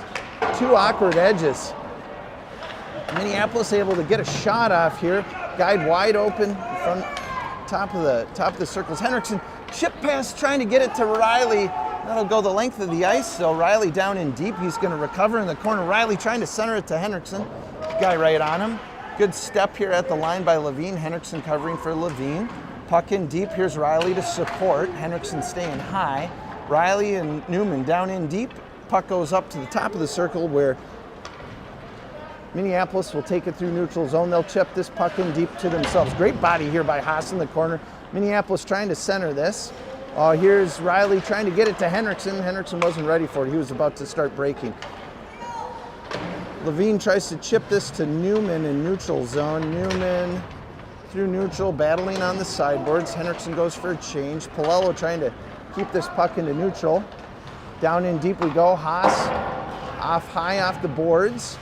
Speaker 1: 2 awkward edges. Minneapolis able to get a shot off here. Guide wide open from top of the circles. Henriksen chip pass trying to get it to Riley. That'll go the length of the ice. So Riley down in deep. He's going to recover in the corner. Riley trying to center it to Henriksen. Guy right on him. Good step here at the line by Levine. Henriksen covering for Levine. Puck in deep. Here's Riley to support. Henriksen staying high. Riley and Newman down in deep. Puck goes up to the top of the circle where Minneapolis will take it through neutral zone. They'll chip this puck in deep to themselves. Great body here by Haas in the corner. Minneapolis trying to center this. Here's Riley trying to get it to Henriksen. Henriksen wasn't ready for it. He was about to start breaking. Levine tries to chip this to Newman in neutral zone. Newman through neutral, battling on the sideboards. Henriksen goes for a change. Palello trying to keep this puck into neutral. Down in deep we go. Haas off high off the boards.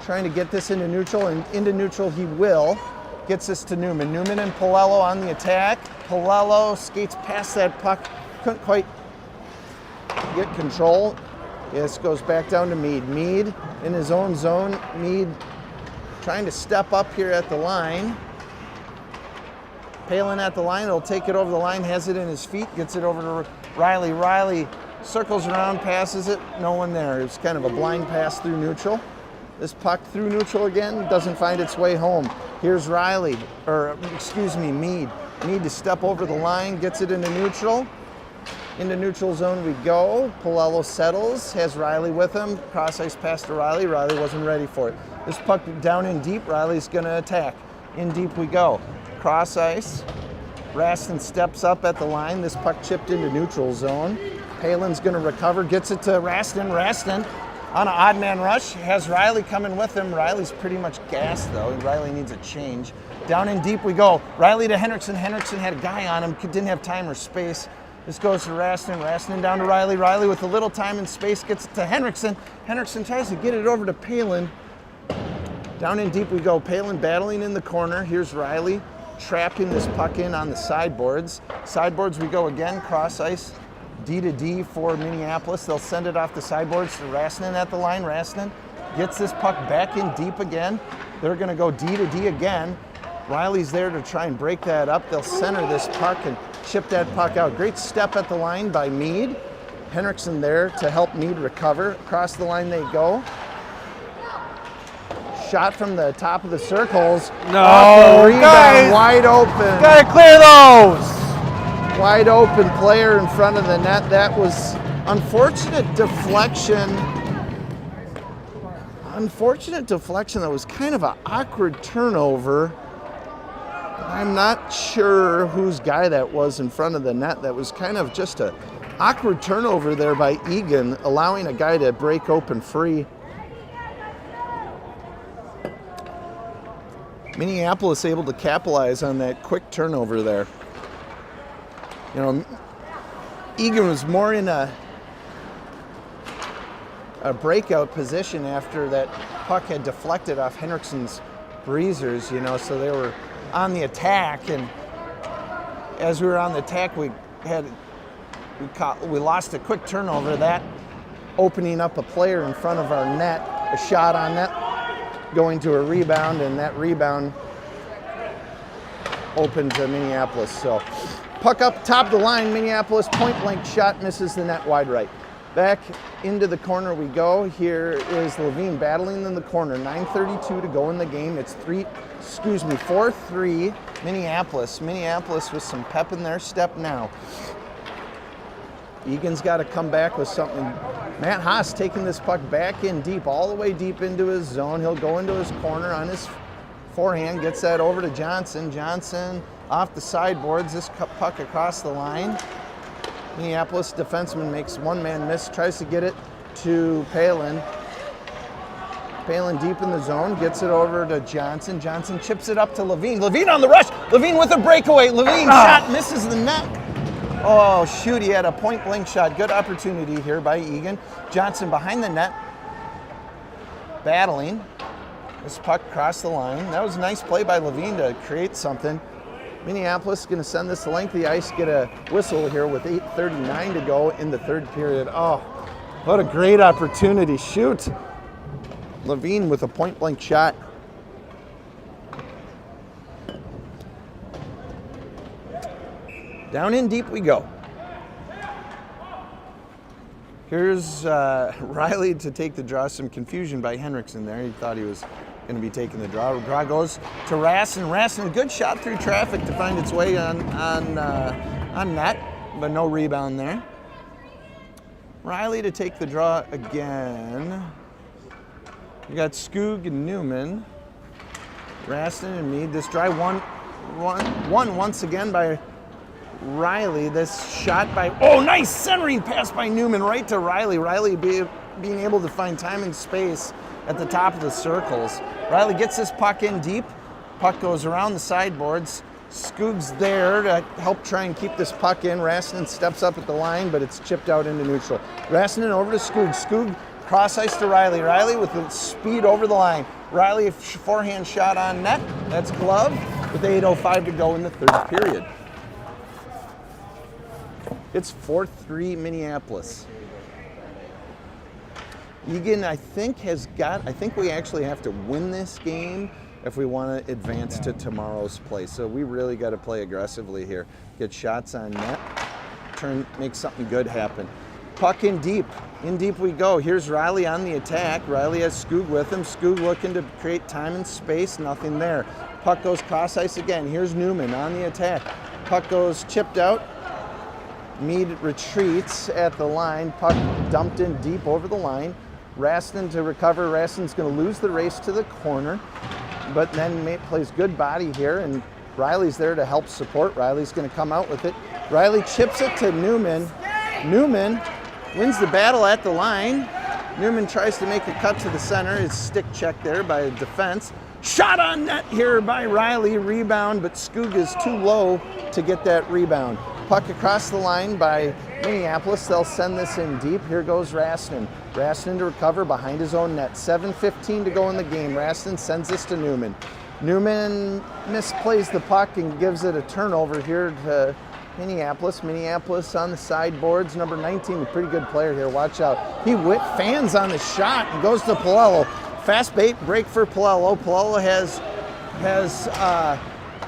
Speaker 1: Trying to get this into neutral, and into neutral he will. Gets this to Newman. Newman and Palello on the attack. Palello skates past that puck. Couldn't quite get control. This goes back down to Mead. Mead in his own zone. Mead trying to step up here at the line. Palin at the line. He'll take it over the line. Has it in his feet. Gets it over to Riley. Riley circles around, passes it. No one there. It's kind of a blind pass through neutral. This puck through neutral again, doesn't find its way home. Here's Riley, Mead. Mead to step over the line, gets it into neutral. Into neutral zone we go. Palello settles, has Riley with him. Cross ice pass to Riley. Riley wasn't ready for it. This puck down in deep, Riley's gonna attack. In deep we go. Cross ice. Raston steps up at the line. This puck chipped into neutral zone. Palin's gonna recover, gets it to Raston. Raston on an odd man rush, has Riley coming with him. Riley's pretty much gassed though. Riley needs a change. Down in deep we go. Riley to Henriksen. Henriksen had a guy on him, didn't have time or space. This goes to Raston. Raston down to Riley. Riley with a little time and space gets it to Henriksen. Henriksen tries to get it over to Palin. Down in deep we go. Palin battling in the corner. Here's Riley trapping this puck in on the sideboards. Sideboards we go again, cross ice. D to D for Minneapolis. They'll send it off the sideboards to Raston at the line. Raston gets this puck back in deep again. They're going to go D to D again. Riley's there to try and break that up. They'll center this puck and chip that puck out. Great step at the line by Mead. Henriksen there to help Mead recover. Across the line they go. Shot from the top of the circles.
Speaker 2: No,
Speaker 1: rebound,
Speaker 2: guys,
Speaker 1: wide open.
Speaker 2: Gotta clear those.
Speaker 1: Wide open player in front of the net. That was unfortunate deflection. Unfortunate deflection. That was kind of an awkward turnover. I'm not sure whose guy that was in front of the net. That was kind of just an awkward turnover there by Egan, allowing a guy to break open free. Minneapolis able to capitalize on that quick turnover there. You know, Egan was more in a breakout position after that puck had deflected off Henriksen's breezers, you know, so they were on the attack, and as we were on the attack, we lost a quick turnover, that opening up a player in front of our net, a shot on net, going to a rebound, and that rebound opened to Minneapolis. So puck up top of the line, Minneapolis, point blank shot, misses the net wide right. Back into the corner we go. Here is Levine battling in the corner. 9:32 to go in the game. It's 4-3 Minneapolis. Minneapolis with some pep in their step now. Egan's got to come back with something. Matt Haas taking this puck back in deep, all the way deep into his zone. He'll go into his corner on his forehand, gets that over to Johnson. Johnson off the sideboards, this puck across the line. Minneapolis defenseman makes one-man miss, tries to get it to Palin. Palin deep in the zone, gets it over to Johnson. Johnson chips it up to Levine. Levine on the rush. Levine with a breakaway. Levine shot misses the net. Oh, shoot, he had a point-blank shot. Good opportunity here by Egan. Johnson behind the net, battling. This puck crossed the line. That was a nice play by Levine to create something. Minneapolis is going to send this to length of the ice, get a whistle here with 8:39 to go in the third period. Oh, what a great opportunity. Shoot. Levine with a point-blank shot. Down in deep we go. Here's Riley to take the draw. Some confusion by Henriksen there. He thought he was going to be taking the draw. Draw goes to Rasson. Rasson, good shot through traffic to find its way on net, but no rebound there. Riley to take the draw again. We got Skoog and Newman. Rasson and Mead. This try won once again by Riley. This shot by, oh, nice centering pass by Newman right to Riley. Riley being able to find time and space at the top of the circles. Riley gets this puck in deep. Puck goes around the sideboards. Skoog's there to help try and keep this puck in. Rasson steps up at the line, but it's chipped out into neutral. Rasson over to Skoog. Skoog cross ice to Riley. Riley with the speed over the line. Riley forehand shot on net. That's glove with 8:05 to go in the third period. It's 4-3 Minneapolis. Egan, I think we actually have to win this game if we want to advance to tomorrow's play. So we really got to play aggressively here. Get shots on net, make something good happen. Puck in deep we go. Here's Riley on the attack. Riley has Skoog with him. Skoog looking to create time and space, nothing there. Puck goes cross ice again. Here's Newman on the attack. Puck goes chipped out. Mead retreats at the line. Puck dumped in deep over the line. Raston to recover. Raston's going to lose the race to the corner, but then plays good body here, and Riley's there to help support. Riley's going to come out with it. Riley chips it to Newman. Newman wins the battle at the line. Newman tries to make a cut to the center. His stick check there by defense. Shot on net here by Riley. Rebound, but Skoog is too low to get that rebound. Puck across the line by Minneapolis. They'll send this in deep. Here goes Raston. Raston to recover behind his own net. 7:15 to go in the game. Raston sends this to Newman. Newman misplays the puck and gives it a turnover here to Minneapolis. Minneapolis on the sideboards. Number 19, a pretty good player here. Watch out. He fans on the shot and goes to Palello. Fast bait break for Palello. Palello has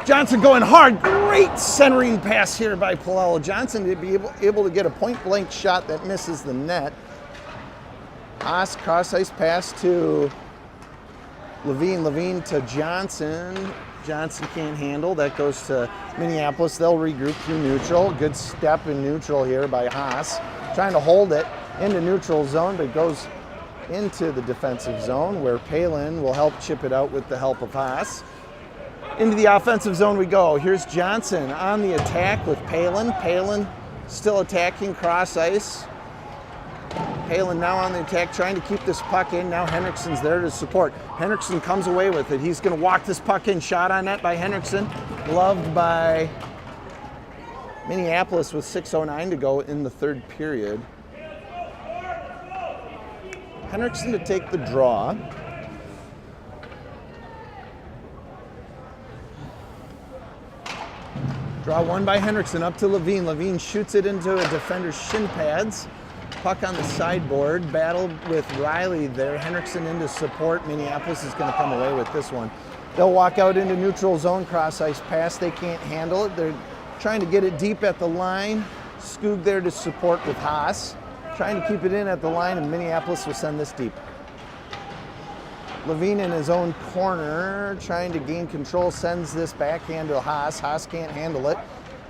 Speaker 1: Johnson going hard. Great centering pass here by Palello. Johnson to be able to get a point-blank shot that misses the net. Haas cross-ice pass to Levine. Levine to Johnson. Johnson can't handle. That goes to Minneapolis. They'll regroup through neutral. Good step in neutral here by Haas. Trying to hold it into neutral zone, but it goes into the defensive zone where Palin will help chip it out with the help of Haas. Into the offensive zone we go. Here's Johnson on the attack with Palin. Palin still attacking cross ice. Palin now on the attack, trying to keep this puck in. Now Henriksen's there to support. Henriksen comes away with it. He's going to walk this puck in. Shot on net by Henriksen. Gloved by Minneapolis with 6:09 to go in the third period. Henriksen to take the draw. Draw one by Henriksen up to Levine. Levine shoots it into a defender's shin pads. Puck on the sideboard. Battle with Riley there. Henriksen into support. Minneapolis is going to come away with this one. They'll walk out into neutral zone, cross ice pass. They can't handle it. They're trying to get it deep at the line. Skoog there to support with Haas. Trying to keep it in at the line, and Minneapolis will send this deep. Levine in his own corner, trying to gain control, sends this backhand to Haas. Haas can't handle it.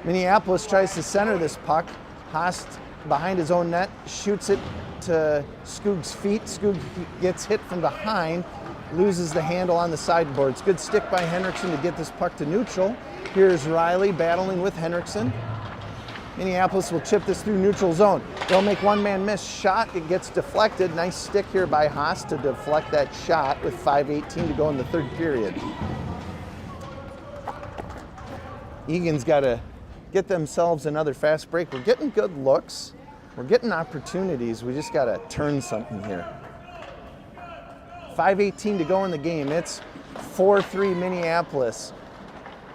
Speaker 1: Minneapolis tries to center this puck. Haas behind his own net, shoots it to Skoog's feet. Skoog gets hit from behind, loses the handle on the sideboards. Good stick by Henriksen to get this puck to neutral. Here's Riley battling with Henriksen. Minneapolis will chip this through neutral zone. They'll make one-man miss shot. It gets deflected. Nice stick here by Haas to deflect that shot with 5:18 to go in the third period. Egan's got to get themselves another fast break. We're getting good looks. We're getting opportunities. We just got to turn something here. 5:18 to go in the game. It's 4-3 Minneapolis.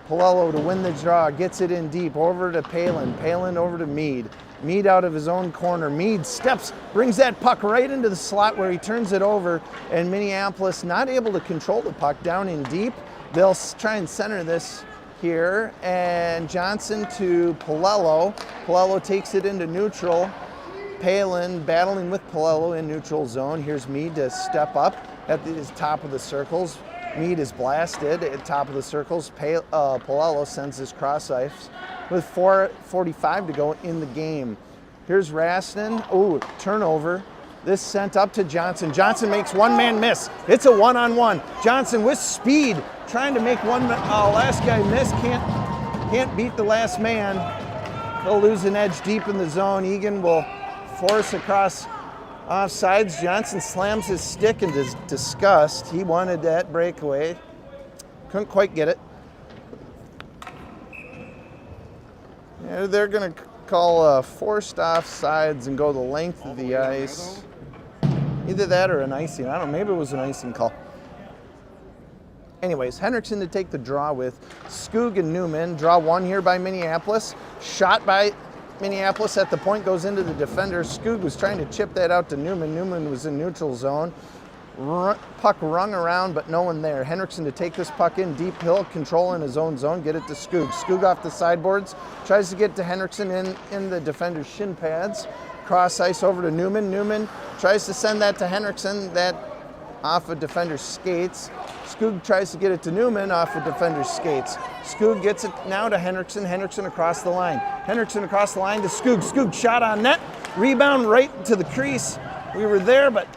Speaker 1: Polello to win the draw, gets it in deep, over to Palin. Palin over to Mead. Mead out of his own corner. Mead steps, brings that puck right into the slot where he turns it over, and Minneapolis not able to control the puck down in deep. They'll try and center this here, and Johnson to Polello. Polello takes it into neutral. Palin battling with Polello in neutral zone. Here's Mead to step up at the top of the circles. Mead is blasted at top of the circles. Polello sends his cross ice with 4:45 to go in the game. Here's Rastin. Ooh, turnover. This sent up to Johnson. Johnson makes one-man miss. It's a one-on-one. Johnson with speed, trying to make last guy miss. Can't beat the last man. He'll lose an edge deep in the zone. Egan will force across offsides. Johnson slams his stick in disgust. He wanted that breakaway. Couldn't quite get it. Yeah, they're going to call forced offsides and go the length of the ice. Either that or an icing. I don't know. Maybe it was an icing call. Anyways, Henriksen to take the draw with Skoog and Newman. Draw one here by Minneapolis. Shot by Minneapolis at the point, goes into the defender. Skoog was trying to chip that out to Newman. Newman was in neutral zone. Puck rung around, but no one there. Henriksen to take this puck in deep hill, control in his own zone, get it to Skoog. Skoog off the sideboards, tries to get to Henriksen in the defender's shin pads. Cross ice over to Newman. Newman tries to send that to Henriksen, that off a defender's skates. Skoog tries to get it to Newman off a defender's skates. Skoog gets it now to Henriksen. Henriksen across the line. Henriksen across the line to Skoog. Skoog shot on net. Rebound right to the crease. We were there, but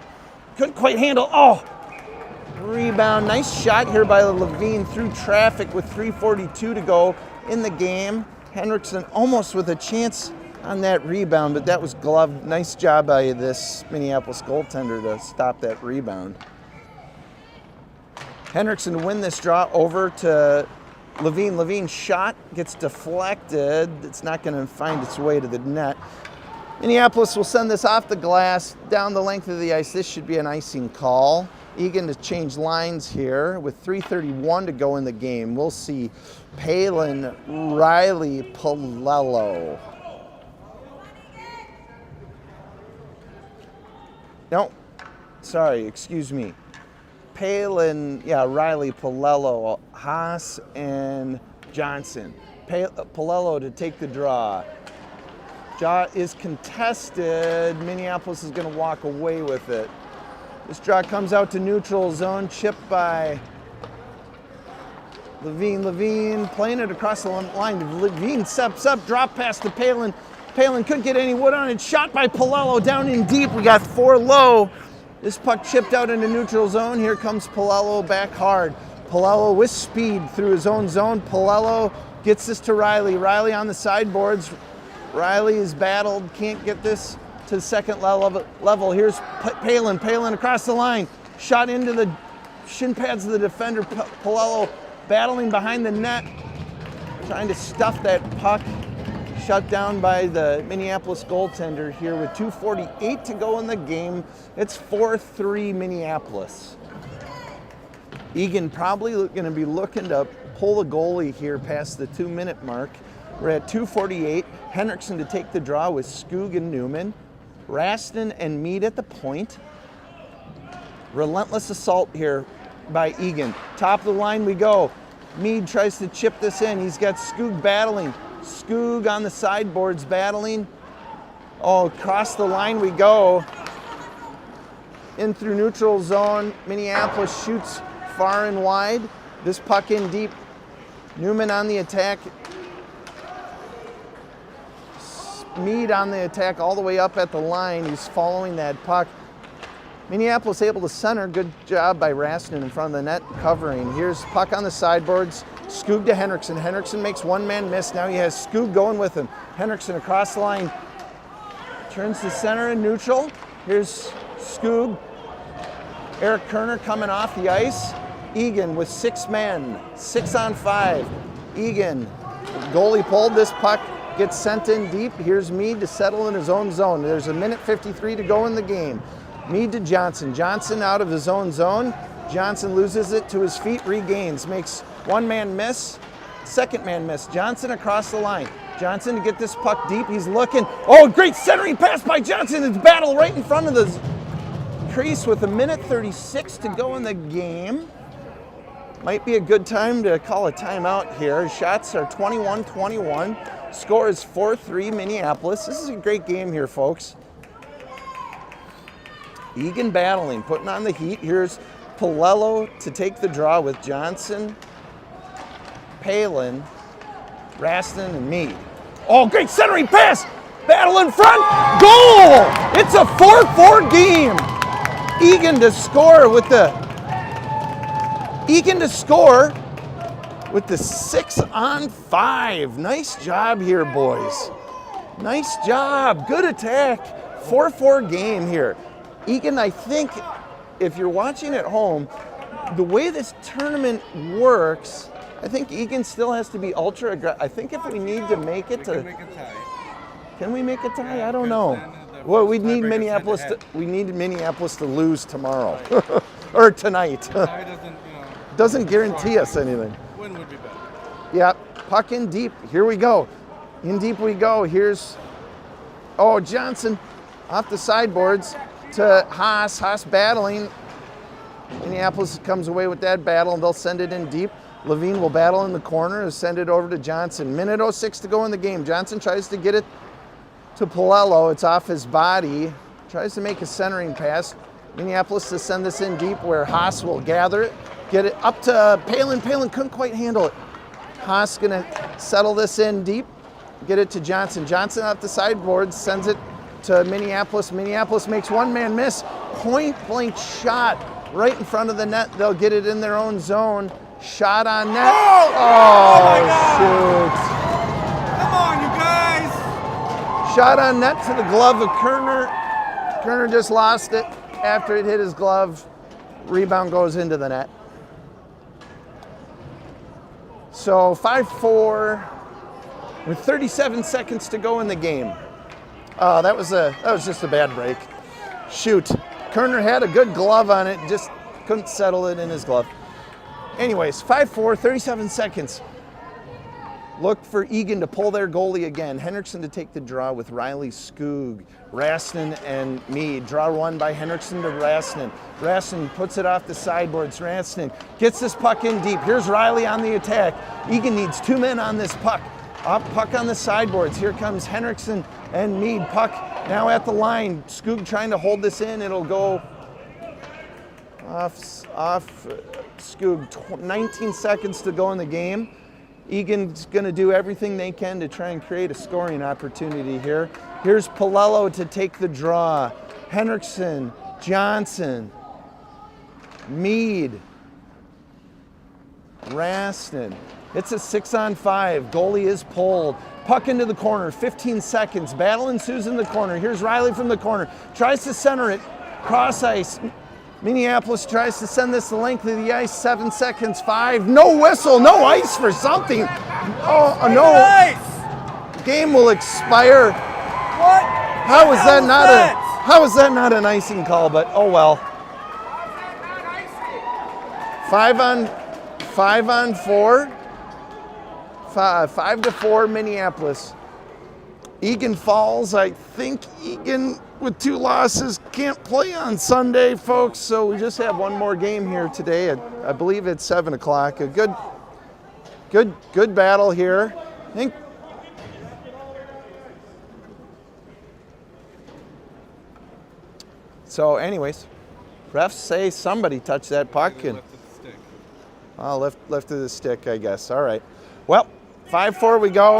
Speaker 1: couldn't quite handle. Oh! Rebound. Nice shot here by Levine through traffic with 3:42 to go in the game. Henriksen almost with a chance on that rebound, but that was gloved. Nice job by this Minneapolis goaltender to stop that rebound. Henriksen to win this draw over to Levine. Levine shot, gets deflected. It's not going to find its way to the net. Minneapolis will send this off the glass, down the length of the ice. This should be an icing call. Egan to change lines here with 3:31 to go in the game. We'll see Palin, Riley, Polello. No, sorry, excuse me. Palin, Riley, Polello, Haas, and Johnson. Polello to take the draw. Draw is contested. Minneapolis is going to walk away with it. This draw comes out to neutral zone, chipped by Levine. Levine playing it across the line. Levine steps up, drop pass to Palin. Palin couldn't get any wood on it. Shot by Polello down in deep. We got 4 low. This puck chipped out into neutral zone. Here comes Polello back hard. Polello with speed through his own zone. Polello gets this to Riley. Riley on the sideboards. Riley is battled, can't get this to the second level. Here's Palin. Palin across the line. Shot into the shin pads of the defender. Polello battling behind the net, trying to stuff that puck. shut down by the Minneapolis goaltender here with 2:48 to go in the game. It's 4-3 Minneapolis. Egan probably going to be looking to pull the goalie here past the 2-minute mark. We're at 2:48. Henriksen to take the draw with Skoog and Newman. Raston and Mead at the point. Relentless assault here by Egan. Top of the line we go. Mead tries to chip this in. He's got Skoog battling. Skoog on the sideboards battling. Oh, across the line we go. In through neutral zone. Minneapolis shoots far and wide. This puck in deep. Newman on the attack. Mead on the attack all the way up at the line. He's following that puck. Minneapolis able to center. Good job by Raston in front of the net covering. Here's puck on the sideboards. Skoog to Henriksen. Henriksen makes one man miss. Now he has Skoog going with him. Henriksen across the line. Turns to center and neutral. Here's Skoog. Eric Kerner coming off the ice. Egan with 6 men. 6 on 5. Egan. Goalie pulled this puck. Gets sent in deep. Here's Mead to settle in his own zone. There's a minute 53 to go in the game. Mead to Johnson. Johnson out of his own zone. Johnson loses it to his feet, regains, makes one man miss, second man miss. Johnson across the line. Johnson to get this puck deep. He's looking. Oh, great centering pass by Johnson. It's battle right in front of the crease with a minute 36 to go in the game. Might be a good time to call a timeout here. Shots are 21-21. Score is 4-3 Minneapolis. This is a great game here, folks. Egan battling, putting on the heat. Here's Palello to take the draw with Johnson, Palin, Raston, and Mead. Oh, great centering pass! Battle in front, goal! It's a 4-4 game. Egan to score with the 6 on 5. Nice job here, boys. Nice job. Good attack. 4-4 game here. Egan, I think if you're watching at home, the way this tournament works, I think Egan still has to be ultra aggressive. I think if we need to make it to... Can we make a tie? I don't know. Well, we need Minneapolis to lose tomorrow. Or tonight. Doesn't guarantee us anything.
Speaker 3: Win would be better.
Speaker 1: Yeah, puck in deep. Here we go. In deep we go. Here's, Johnson off the sideboards to Haas. Haas battling. Minneapolis comes away with that battle, and they'll send it in deep. Levine will battle in the corner and send it over to Johnson. Minute 06 to go in the game. Johnson tries to get it to Palello. It's off his body. Tries to make a centering pass. Minneapolis to send this in deep where Haas will gather it. Get it up to Palin. Palin couldn't quite handle it. Haas gonna settle this in deep. Get it to Johnson. Johnson off the sideboard sends it to Minneapolis. Minneapolis makes one man miss. Point blank shot right in front of the net. They'll get it in their own zone. Shot on net.
Speaker 3: Oh my God.
Speaker 1: Shoot.
Speaker 3: Come on, you guys.
Speaker 1: Shot on net to the glove of Kerner. Kerner just lost it after it hit his glove. Rebound goes into the net. So 5-4 with 37 seconds to go in the game. That was just a bad break. Shoot. Kerner had a good glove on it, just couldn't settle it in his glove. Anyways, 5-4, 37 seconds. Look for Egan to pull their goalie again. Henriksen to take the draw with Riley, Skoog, Raston, and Mead. Draw one by Henriksen to Raston. Raston puts it off the sideboards. Raston gets this puck in deep. Here's Riley on the attack. Egan needs 2 men on this puck. Puck on the sideboards. Here comes Henriksen and Mead. Puck now at the line. Skoog trying to hold this in. It'll go off Skoog. 19 seconds to go in the game. Egan's going to do everything they can to try and create a scoring opportunity here. Here's Palello to take the draw. Henriksen, Johnson, Mead, Raston. It's a 6 on 5. Goalie is pulled. Puck into the corner. 15 seconds. Battle ensues in the corner. Here's Riley from the corner. Tries to center it. Cross ice. Minneapolis tries to send this the length of the ice. 7 seconds. 5. No whistle. No ice for something. Oh, no. Game will expire.
Speaker 3: What?
Speaker 1: How is that not
Speaker 3: that?
Speaker 1: how is that not an icing call? But oh well. 5 on 4. 5-4 Minneapolis. Egan Falls. I think Egan with 2 losses can't play on Sunday, folks. So we just have one more game here today. I believe it's 7 o'clock. A good battle here. I think. So, anyways, refs say somebody touched that puck and left of the stick, I guess. All right. Well, 5-4 we go.